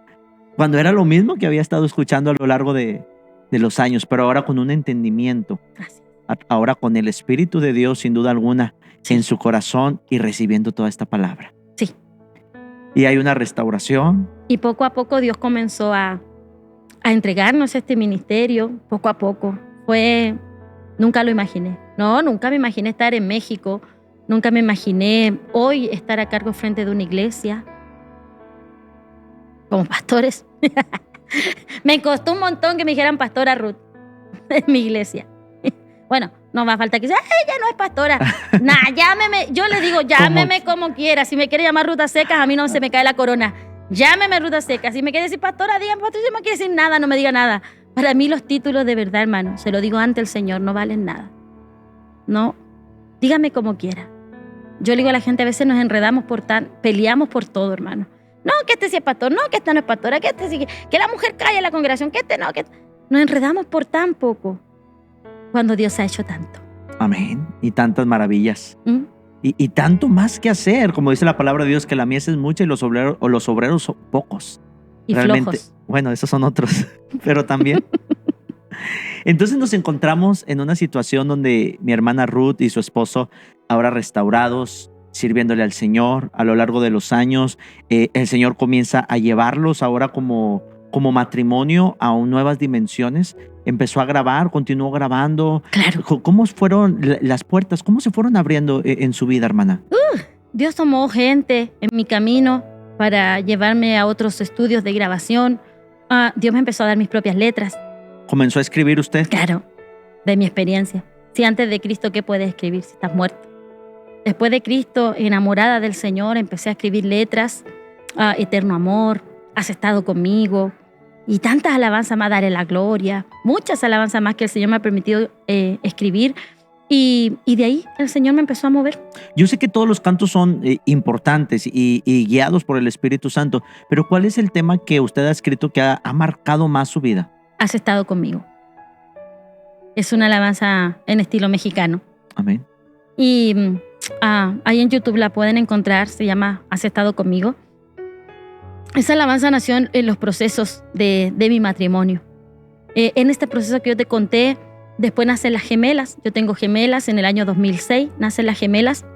Cuando era lo mismo que había estado escuchando a lo largo de los años, pero ahora con un entendimiento. Gracias. Ahora con el Espíritu de Dios, sin duda alguna, en su corazón y recibiendo toda esta palabra. Sí. Y hay una restauración. Y poco a poco Dios comenzó a entregarnos este ministerio, poco a poco. Nunca lo imaginé. No, nunca me imaginé estar en México. Nunca me imaginé hoy estar a cargo frente de una iglesia. Como pastores. Me costó un montón que me dijeran pastora Ruth en mi iglesia. Bueno, no va a falta que sea, ella no es pastora. Nah, llámeme, yo le digo, llámeme como quiera. Si me quiere llamar Ruta Secas, a mí no se me cae la corona. Llámeme Ruta Secas. Si me quiere decir pastora, dígame pastora. Si no me quiere decir nada, no me diga nada. Para mí los títulos de verdad, hermano, se lo digo ante el Señor, no valen nada. No, dígame como quiera. Yo le digo a la gente, a veces nos enredamos peleamos por todo, hermano. No, que este sí es pastor, no, que esta no es pastora, que este sí, que la mujer calla en la congregación, que este no, que... Nos enredamos por tan poco. Cuando Dios ha hecho tanto. Amén. Y tantas maravillas. ¿Mm? Y tanto más que hacer. Como dice la palabra de Dios, que la mies es mucha y los obreros son pocos. Y realmente, flojos. Bueno, esos son otros. Pero también. Entonces nos encontramos en una situación donde mi hermana Ruth y su esposo, ahora restaurados, sirviéndole al Señor a lo largo de los años, el Señor comienza a llevarlos ahora como matrimonio a nuevas dimensiones. Empezó a grabar, continuó grabando. Claro. ¿Cómo fueron las puertas? ¿Cómo se fueron abriendo en su vida, hermana? Dios tomó gente en mi camino para llevarme a otros estudios de grabación. Dios me empezó a dar mis propias letras. ¿Comenzó a escribir usted? Claro, de mi experiencia. Si antes de Cristo, ¿qué puedes escribir si estás muerto? Después de Cristo, enamorada del Señor, empecé a escribir letras. Eterno amor, has estado conmigo. Y tantas alabanzas más, daré la gloria. Muchas alabanzas más que el Señor me ha permitido escribir. Y de ahí el Señor me empezó a mover. Yo sé que todos los cantos son importantes y guiados por el Espíritu Santo, pero ¿cuál es el tema que usted ha escrito que ha marcado más su vida? Has estado conmigo. Es una alabanza en estilo mexicano. Amén. Y ahí en YouTube la pueden encontrar, se llama Has estado conmigo. Esa alabanza nació en los procesos de mi matrimonio. En este proceso que yo te conté, después nacen las gemelas. Yo tengo gemelas en el año 2006, nacen las gemelas.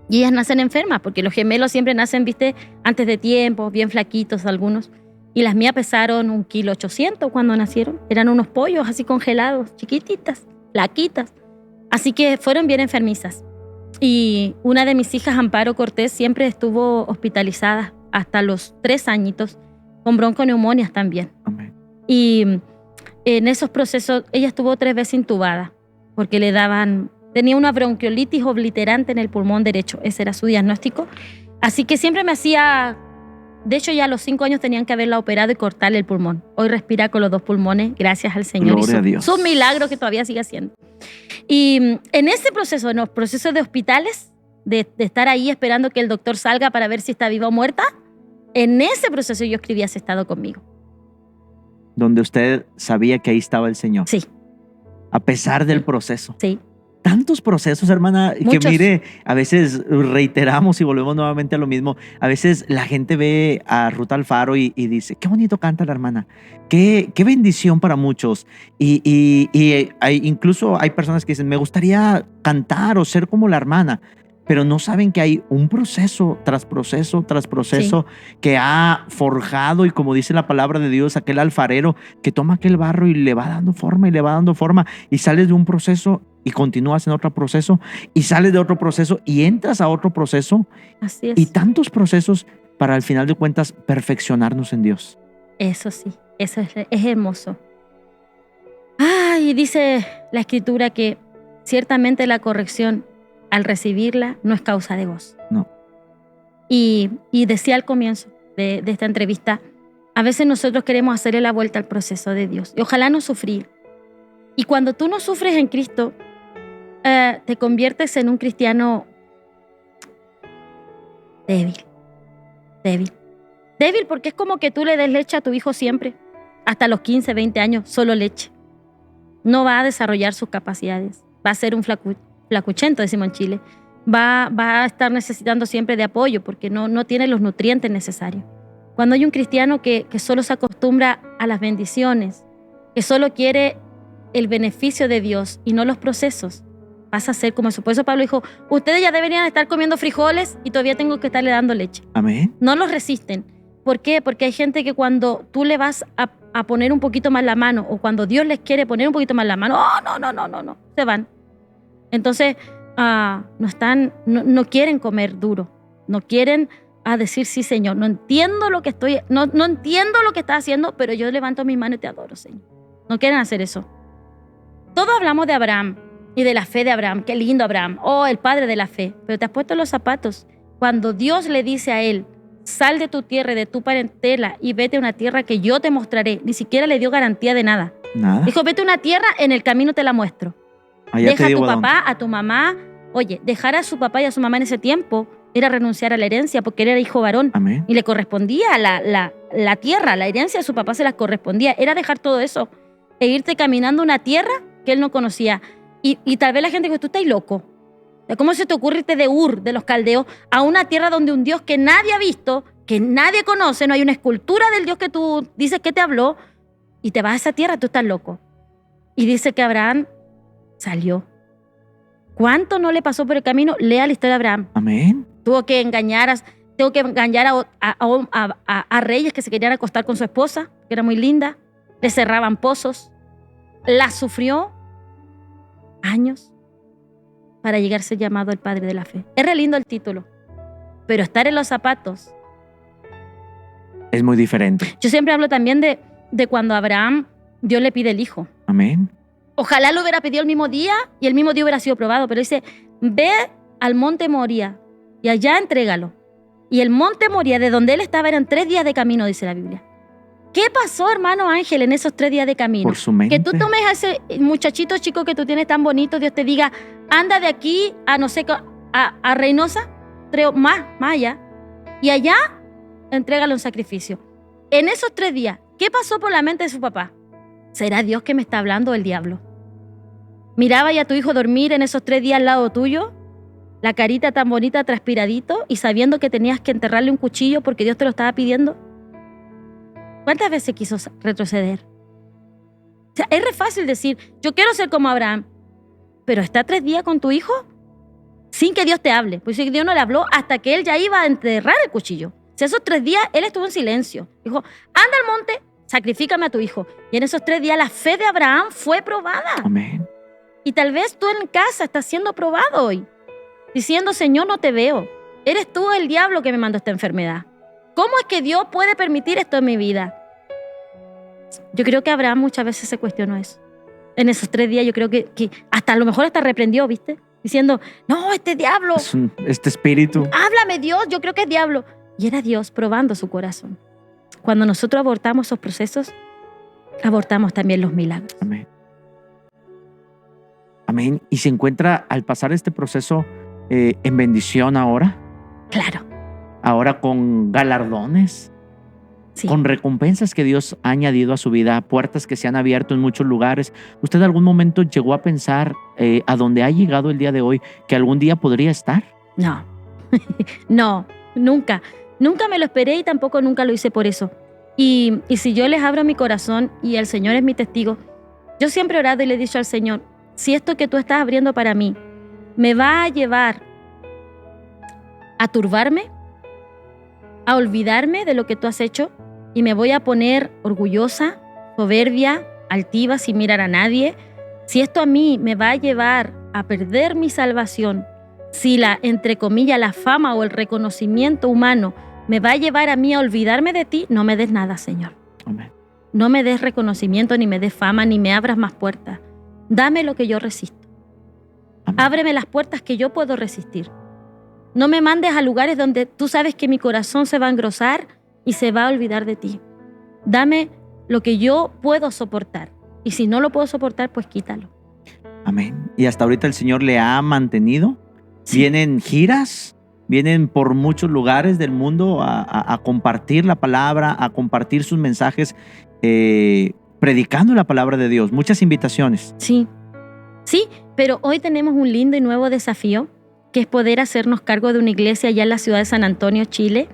Y ellas nacen enfermas, porque los gemelos siempre nacen, viste, antes de tiempo, bien flaquitos algunos. Y las mías pesaron 1,8 kg cuando nacieron. Eran unos pollos así congelados, chiquititas, flaquitas. Así que fueron bien enfermizas. Y una de mis hijas, Amparo Cortés, siempre estuvo hospitalizada hasta los 3 añitos, con bronconeumonias también. Amén. Y en esos procesos, ella estuvo 3 veces intubada, porque tenía una bronquiolitis obliterante en el pulmón derecho. Ese era su diagnóstico. Así que siempre me hacía... De hecho, ya a los 5 años tenían que haberla operado y cortarle el pulmón. Hoy respira con los 2 pulmones, gracias al Señor. Gloria a Dios. Su milagro que todavía sigue haciendo. Y en ese proceso, en los procesos de hospitales, de estar ahí esperando que el doctor salga para ver si está viva o muerta, en ese proceso yo escribí Has estado conmigo. Donde usted sabía que ahí estaba el Señor. Sí. A pesar del proceso. Sí. tantos procesos, hermana, que Muchos. mire, a veces reiteramos y volvemos nuevamente a lo mismo. A veces la gente ve a Ruth Alfaro y dice, qué bonito canta la hermana, qué bendición para muchos. Incluso hay personas que dicen, me gustaría cantar o ser como la hermana, pero no saben que hay un proceso tras proceso tras proceso que ha forjado, y como dice la palabra de Dios, aquel alfarero que toma aquel barro y le va dando forma y le va dando forma, y sales de un proceso y continúas en otro proceso y sales de otro proceso y entras a otro proceso, Así es. y tantos procesos para al final de cuentas perfeccionarnos en Dios. Eso sí, eso es hermoso. Y dice la Escritura que ciertamente la corrección, al recibirla, no es causa de gozo. No. Y decía al comienzo de esta entrevista, a veces nosotros queremos hacerle la vuelta al proceso de Dios. Y ojalá no sufrir. Y cuando tú no sufres en Cristo, te conviertes en un cristiano débil. Débil porque es como que tú le des leche a tu hijo siempre. Hasta los 15, 20 años, solo leche. No va a desarrollar sus capacidades. Va a ser un flacuchento, decimos en Chile. Va a estar necesitando siempre de apoyo porque no tiene los nutrientes necesarios. Cuando hay un cristiano que solo se acostumbra a las bendiciones, que solo quiere el beneficio de Dios y no los procesos, pasa a ser como eso. Por eso Pablo dijo, ustedes ya deberían estar comiendo frijoles y todavía tengo que estarle dando leche. Amén. No los resisten. ¿Por qué? Porque hay gente que cuando tú le vas a poner un poquito más la mano, o cuando Dios les quiere poner un poquito más la mano, no, se van. Entonces, no quieren comer duro, no quieren decir, sí, Señor, no entiendo lo que entiendo lo que estás haciendo, pero yo levanto mi mano y te adoro, Señor. No quieren hacer eso. Todos hablamos de Abraham y de la fe de Abraham. Qué lindo Abraham, el padre de la fe. Pero te has puesto los zapatos. Cuando Dios le dice a él, sal de tu tierra y de tu parentela y vete a una tierra que yo te mostraré. Ni siquiera le dio garantía de nada. Nada. Dijo, vete a una tierra, en el camino te la muestro. Allá Deja te a digo tu a dónde. papá, a tu mamá. Oye, dejar a su papá y a su mamá en ese tiempo era renunciar a la herencia porque él era hijo varón. Amén. Y le correspondía la tierra, la herencia de su papá se las correspondía. Era dejar todo eso e irte caminando una tierra que él no conocía. Y tal vez la gente dijo, tú estás loco. ¿Cómo se te ocurre irte de Ur, de los caldeos, a una tierra donde un Dios que nadie ha visto, que nadie conoce, no hay una escultura del Dios que tú dices que te habló, y te vas a esa tierra? Tú estás loco. Y dice que Abraham salió. ¿Cuánto no le pasó por el camino? Lea la historia de Abraham. Amén. Tuvo que engañar a reyes que se querían acostar con su esposa, que era muy linda. Le cerraban pozos. La sufrió años para llegar a ser llamado el padre de la fe. Es re lindo el título, pero estar en los zapatos. Es muy diferente. Yo siempre hablo también de cuando Abraham, Dios le pide el hijo. Amén. Ojalá lo hubiera pedido el mismo día y el mismo día hubiera sido probado, pero dice, ve al monte Moría y allá entrégalo. Y el monte Moría, de donde él estaba, eran 3 días de camino, dice la Biblia. ¿Qué pasó, hermano Ángel, en esos 3 días de camino? Por su mente. Que tú tomes a ese muchachito chico que tú tienes tan bonito, Dios te diga, anda de aquí a no sé qué, a Reynosa, más allá, y allá entrégalo en sacrificio. En esos 3 días, ¿qué pasó por la mente de su papá? ¿Será Dios que me está hablando o el diablo? Miraba ya a tu hijo dormir en esos 3 días al lado tuyo, la carita tan bonita, transpiradito, y sabiendo que tenías que enterrarle un cuchillo porque Dios te lo estaba pidiendo. ¿Cuántas veces quiso retroceder? O sea, es re fácil decir, yo quiero ser como Abraham, pero está 3 días con tu hijo sin que Dios te hable. Pues Dios no le habló hasta que él ya iba a enterrar el cuchillo. O sea, esos 3 días él estuvo en silencio. Dijo, anda al monte, sacrifícame a tu hijo. Y en esos 3 días la fe de Abraham fue probada. Amén. Y tal vez tú en casa estás siendo probado hoy, diciendo, Señor, no te veo. Eres tú el diablo que me mandó esta enfermedad. ¿Cómo es que Dios puede permitir esto en mi vida? Yo creo que Abraham muchas veces se cuestionó eso. En esos 3 días yo creo que hasta a lo mejor hasta reprendió, ¿viste? Diciendo, no, este diablo. Este espíritu. Háblame, Dios, yo creo que es diablo. Y era Dios probando su corazón. Cuando nosotros abortamos esos procesos, abortamos también los milagros. Amén. Amén. Y se encuentra al pasar este proceso en bendición ahora. Claro. Ahora con galardones. Sí. con recompensas que Dios ha añadido a su vida, puertas que se han abierto en muchos lugares. ¿Usted algún momento llegó a pensar a dónde ha llegado el día de hoy que algún día podría estar? No, no, nunca. Nunca me lo esperé y tampoco nunca lo hice por eso. Y si yo les abro mi corazón y el Señor es mi testigo, yo siempre he orado y le he dicho al Señor, si esto que tú estás abriendo para mí me va a llevar a turbarme, a olvidarme de lo que tú has hecho y me voy a poner orgullosa, soberbia, altiva, sin mirar a nadie, si esto a mí me va a llevar a perder mi salvación, si la, entre comillas, la fama o el reconocimiento humano me va a llevar a mí a olvidarme de ti, no me des nada, Señor. Amén. No me des reconocimiento, ni me des fama, ni me abras más puertas. Dame lo que yo resisto. Amén. Ábreme las puertas que yo puedo resistir. No me mandes a lugares donde tú sabes que mi corazón se va a engrosar y se va a olvidar de ti. Dame lo que yo puedo soportar. Y si no lo puedo soportar, pues quítalo. Amén. Y hasta ahorita el Señor le ha mantenido. Sí. Vienen giras, vienen por muchos lugares del mundo a compartir la palabra, a compartir sus mensajes, predicando la palabra de Dios. Muchas invitaciones. Sí, sí, pero hoy tenemos un lindo y nuevo desafío, que es poder hacernos cargo de una iglesia allá en la ciudad de San Antonio, Chile.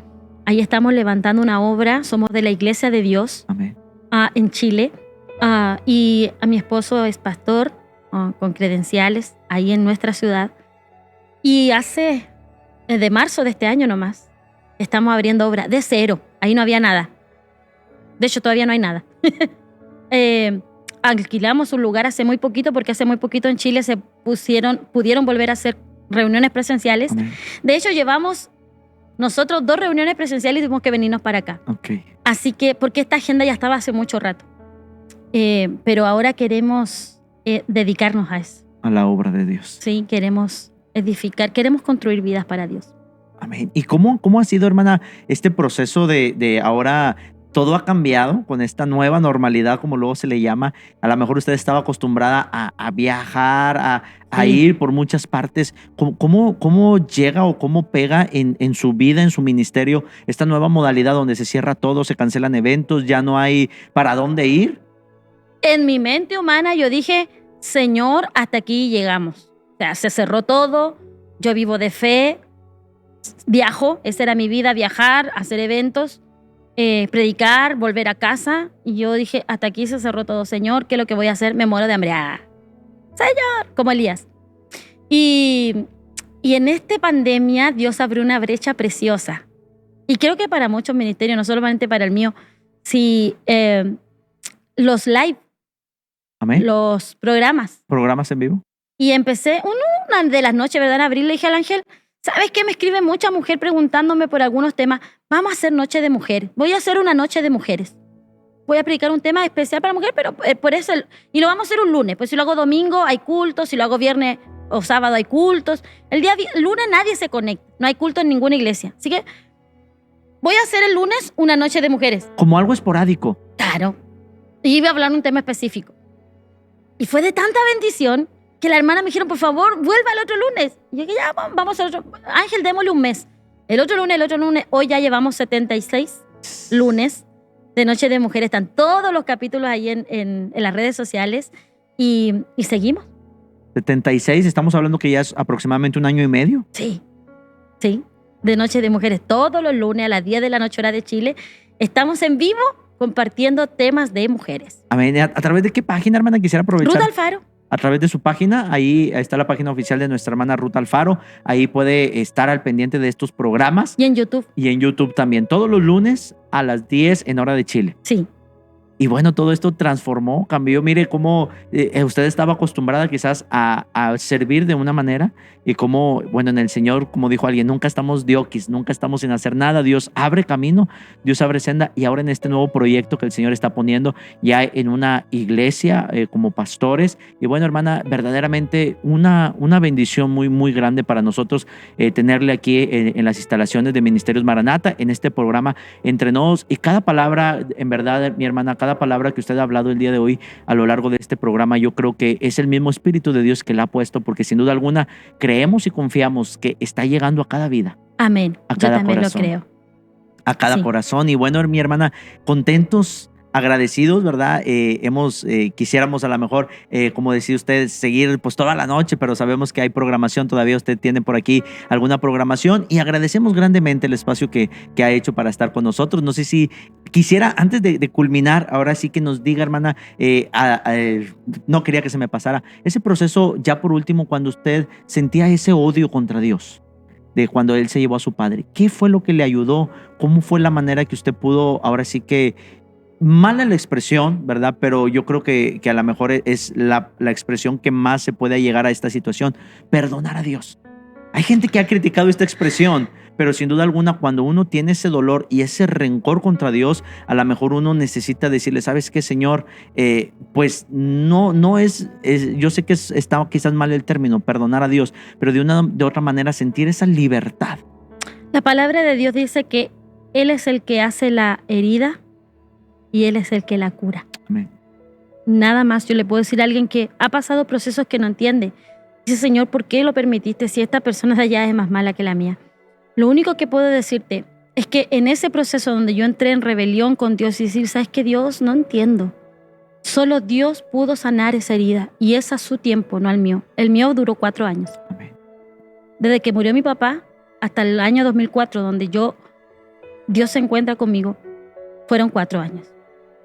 Ahí estamos levantando una obra, somos de la Iglesia de Dios Amén. en Chile. Y a mi esposo es pastor con credenciales ahí en nuestra ciudad. Y hace, de marzo de este año nomás, estamos abriendo obra de cero. Ahí no había nada. De hecho, todavía no hay nada. Alquilamos un lugar hace muy poquito, porque hace muy poquito en Chile pudieron volver a hacer reuniones presenciales. Amén. De hecho, llevamos nosotros 2 reuniones presenciales y tuvimos que venirnos para acá. Okay. Así que, porque esta agenda ya estaba hace mucho rato. Pero ahora queremos dedicarnos a eso. A la obra de Dios. Sí, queremos edificar, queremos construir vidas para Dios. Amén. ¿Y cómo ha sido, hermana, este proceso de ahora? Todo ha cambiado con esta nueva normalidad, como luego se le llama. A lo mejor usted estaba acostumbrada a viajar, a Sí. ir por muchas partes. ¿Cómo llega o cómo pega en su vida, en su ministerio, esta nueva modalidad donde se cierra todo, se cancelan eventos, ya no hay para dónde ir? En mi mente humana yo dije, Señor, hasta aquí llegamos. O sea, se cerró todo, yo vivo de fe, viajo, esa era mi vida, viajar, hacer eventos, predicar, volver a casa. Y yo dije, hasta aquí se cerró todo, Señor, ¿qué es lo que voy a hacer? Me muero de hambre. Señor, como Elías. Y en esta pandemia Dios abrió una brecha preciosa. Y creo que para muchos ministerios, no solamente para el mío, si los live, Amén. los programas. ¿Programas en vivo? Y empecé una de las noches, ¿verdad? En abril le dije al ángel, ¿sabes qué? Me escribe mucha mujer preguntándome por algunos temas. Vamos a hacer noche de mujeres. Voy a hacer una noche de mujeres. Voy a predicar un tema especial para mujeres, pero por eso, y lo vamos a hacer un lunes. Pues si lo hago domingo hay cultos, si lo hago viernes o sábado hay cultos. El lunes nadie se conecta, no hay culto en ninguna iglesia. Así que voy a hacer el lunes una noche de mujeres. Como algo esporádico. Claro. Y iba a hablar un tema específico. Y fue de tanta bendición que la hermana me dijeron, por favor, vuelva el otro lunes. Y yo dije, ya, vamos al otro. Ángel, démosle un mes. El otro lunes. Hoy ya llevamos 76 lunes de Noche de Mujeres. Están todos los capítulos ahí en las redes sociales. Y seguimos. 76, estamos hablando que ya es aproximadamente 1 año y medio. Sí. De Noche de Mujeres. Todos los lunes a las 10 de la noche hora de Chile. Estamos en vivo compartiendo temas de mujeres. Amén. ¿A través de qué página, hermana? Quisiera aprovechar. Ruth Alfaro. A través de su página, ahí está la página oficial de nuestra hermana Ruth Alfaro. Ahí puede estar al pendiente de estos programas. Y en YouTube. Y en YouTube también, todos los lunes a las 10 en hora de Chile. Sí. Y bueno, todo esto transformó, cambió. Mire cómo usted estaba acostumbrada quizás a servir de una manera y cómo, bueno, en el Señor, como dijo alguien, nunca estamos dioquis, nunca estamos sin hacer nada. Dios abre camino, Dios abre senda y ahora en este nuevo proyecto que el Señor está poniendo ya en una iglesia como pastores. Y bueno, hermana, verdaderamente una bendición muy, muy grande para nosotros tenerle aquí en las instalaciones de Ministerios Maranata, en este programa Entre Nos. Y cada palabra, en verdad, mi hermana, cada palabra que usted ha hablado el día de hoy a lo largo de este programa, yo creo que es el mismo Espíritu de Dios que la ha puesto, porque sin duda alguna creemos y confiamos que está llegando a cada vida. Amén. A Yo cada también corazón. lo creo. a cada Sí. corazón. Y bueno, mi hermana, contentos, agradecidos, ¿verdad? Quisiéramos a lo mejor, como decía usted, seguir pues toda la noche, pero sabemos que hay programación, todavía usted tiene por aquí alguna programación y agradecemos grandemente el espacio que ha hecho para estar con nosotros. No sé si quisiera, antes de culminar, ahora sí que nos diga, hermana, no quería que se me pasara, ese proceso ya por último, cuando usted sentía ese odio contra Dios, de cuando él se llevó a su padre, ¿qué fue lo que le ayudó? ¿Cómo fue la manera que usted pudo, ahora sí que, mala la expresión, ¿verdad? Pero yo creo que a lo mejor es la expresión que más se puede llegar a esta situación, perdonar a Dios. Hay gente que ha criticado esta expresión, pero sin duda alguna cuando uno tiene ese dolor y ese rencor contra Dios, a lo mejor uno necesita decirle, ¿sabes qué, Señor? Pues no es, yo sé que está quizás mal el término, perdonar a Dios, pero de otra manera sentir esa libertad. La palabra de Dios dice que Él es el que hace la herida y Él es el que la cura. Amén. Nada más yo le puedo decir a alguien que ha pasado procesos que no entiende. Dice, Señor, ¿por qué lo permitiste si esta persona de allá es más mala que la mía? Lo único que puedo decirte es que en ese proceso donde yo entré en rebelión con Dios y decir, ¿sabes qué, Dios? No entiendo. Solo Dios pudo sanar esa herida y es a su tiempo, no al mío. El mío duró 4 años. Amén. Desde que murió mi papá hasta el año 2004, donde Dios se encuentra conmigo, fueron 4 años.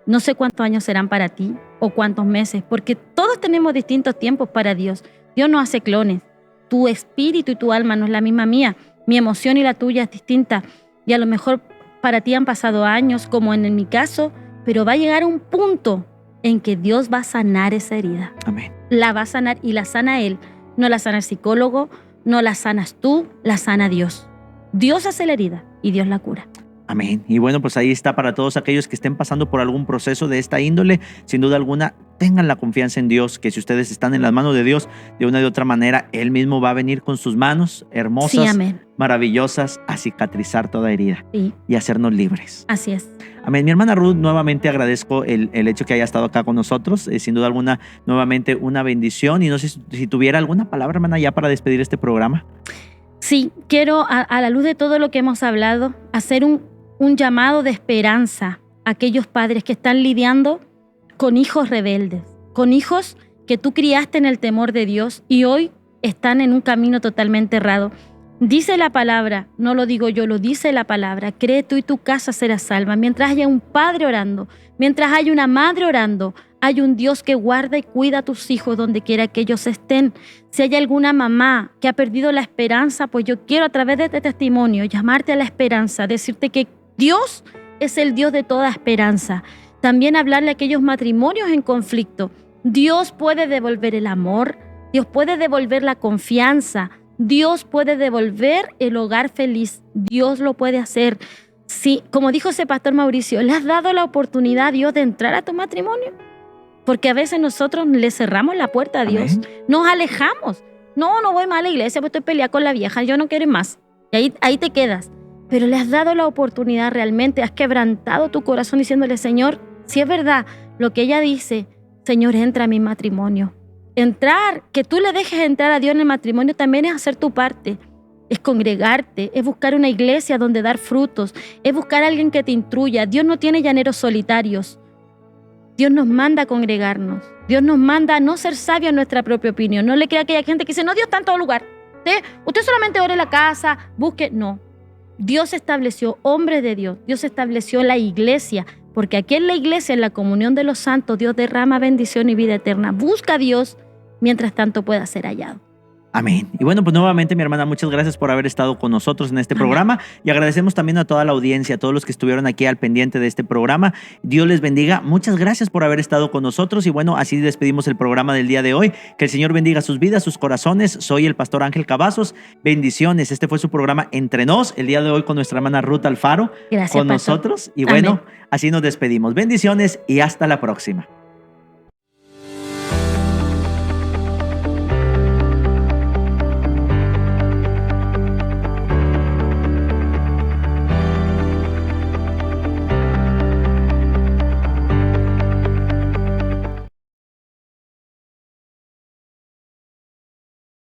No sé cuántos años serán para ti o cuántos meses, porque todos tenemos distintos tiempos para Dios. Dios no hace clones. Tu espíritu y tu alma no es la misma mía. Mi emoción y la tuya es distinta. Y a lo mejor para ti han pasado años, como en mi caso, pero va a llegar un punto en que Dios va a sanar esa herida. Amén. La va a sanar y la sana Él. No la sana el psicólogo, no la sanas tú, la sana Dios. Dios hace la herida y Dios la cura. Amén. Y bueno, pues ahí está para todos aquellos que estén pasando por algún proceso de esta índole. Sin duda alguna, tengan la confianza en Dios, que si ustedes están en las manos de Dios, de una y otra manera, Él mismo va a venir con sus manos hermosas, Sí, amén. maravillosas, a cicatrizar toda herida Sí, y hacernos libres. así es. Amén. Mi hermana Ruth, nuevamente agradezco el hecho que haya estado acá con nosotros. Sin duda alguna, nuevamente una bendición. Y no sé si tuviera alguna palabra, hermana, ya para despedir este programa. Sí, quiero, a la luz de todo lo que hemos hablado, hacer un llamado de esperanza a aquellos padres que están lidiando con hijos rebeldes, con hijos que tú criaste en el temor de Dios y hoy están en un camino totalmente errado. Dice la palabra, no lo digo yo, lo dice la palabra, cree tú y tu casa será salva. Mientras haya un padre orando, mientras haya una madre orando, hay un Dios que guarda y cuida a tus hijos donde quiera que ellos estén. Si hay alguna mamá que ha perdido la esperanza, pues yo quiero a través de este testimonio llamarte a la esperanza, decirte que Dios es el Dios de toda esperanza. También hablarle a aquellos matrimonios en conflicto. Dios puede devolver el amor, Dios puede devolver la confianza, Dios puede devolver el hogar feliz, Dios lo puede hacer. Sí, como dijo ese pastor Mauricio, ¿le has dado la oportunidad a Dios de entrar a tu matrimonio? Porque a veces nosotros le cerramos la puerta a Dios, Amén. nos alejamos. No voy más a la iglesia, pues estoy peleada con la vieja, yo no quiero ir más. Y ahí te quedas. Pero le has dado la oportunidad realmente, has quebrantado tu corazón diciéndole, Señor, si es verdad lo que ella dice, Señor, entra a mi matrimonio. Entrar, que tú le dejes entrar a Dios en el matrimonio también es hacer tu parte. Es congregarte, es buscar una iglesia donde dar frutos, es buscar a alguien que te instruya. Dios no tiene llaneros solitarios. Dios nos manda a congregarnos. Dios nos manda a no ser sabios en nuestra propia opinión. No le crea que hay gente que dice, no, Dios está en todo lugar. Usted solamente ore en la casa, busque. No. Dios estableció hombres de Dios. Dios estableció la iglesia. Porque aquí en la iglesia, en la comunión de los santos, Dios derrama bendición y vida eterna. Busca a Dios mientras tanto pueda ser hallado. Amén. Y bueno, pues nuevamente, mi hermana, muchas gracias por haber estado con nosotros en este programa y agradecemos también a toda la audiencia, a todos los que estuvieron aquí al pendiente de este programa. Dios les bendiga. Muchas gracias por haber estado con nosotros y bueno, así despedimos el programa del día de hoy. Que el Señor bendiga sus vidas, sus corazones. Soy el pastor Ángel Cavazos. Bendiciones. Este fue su programa Entre Nos, el día de hoy con nuestra hermana Ruth Alfaro. Gracias, con pastor. nosotros. Y bueno, Amén. así nos despedimos. Bendiciones y hasta la próxima.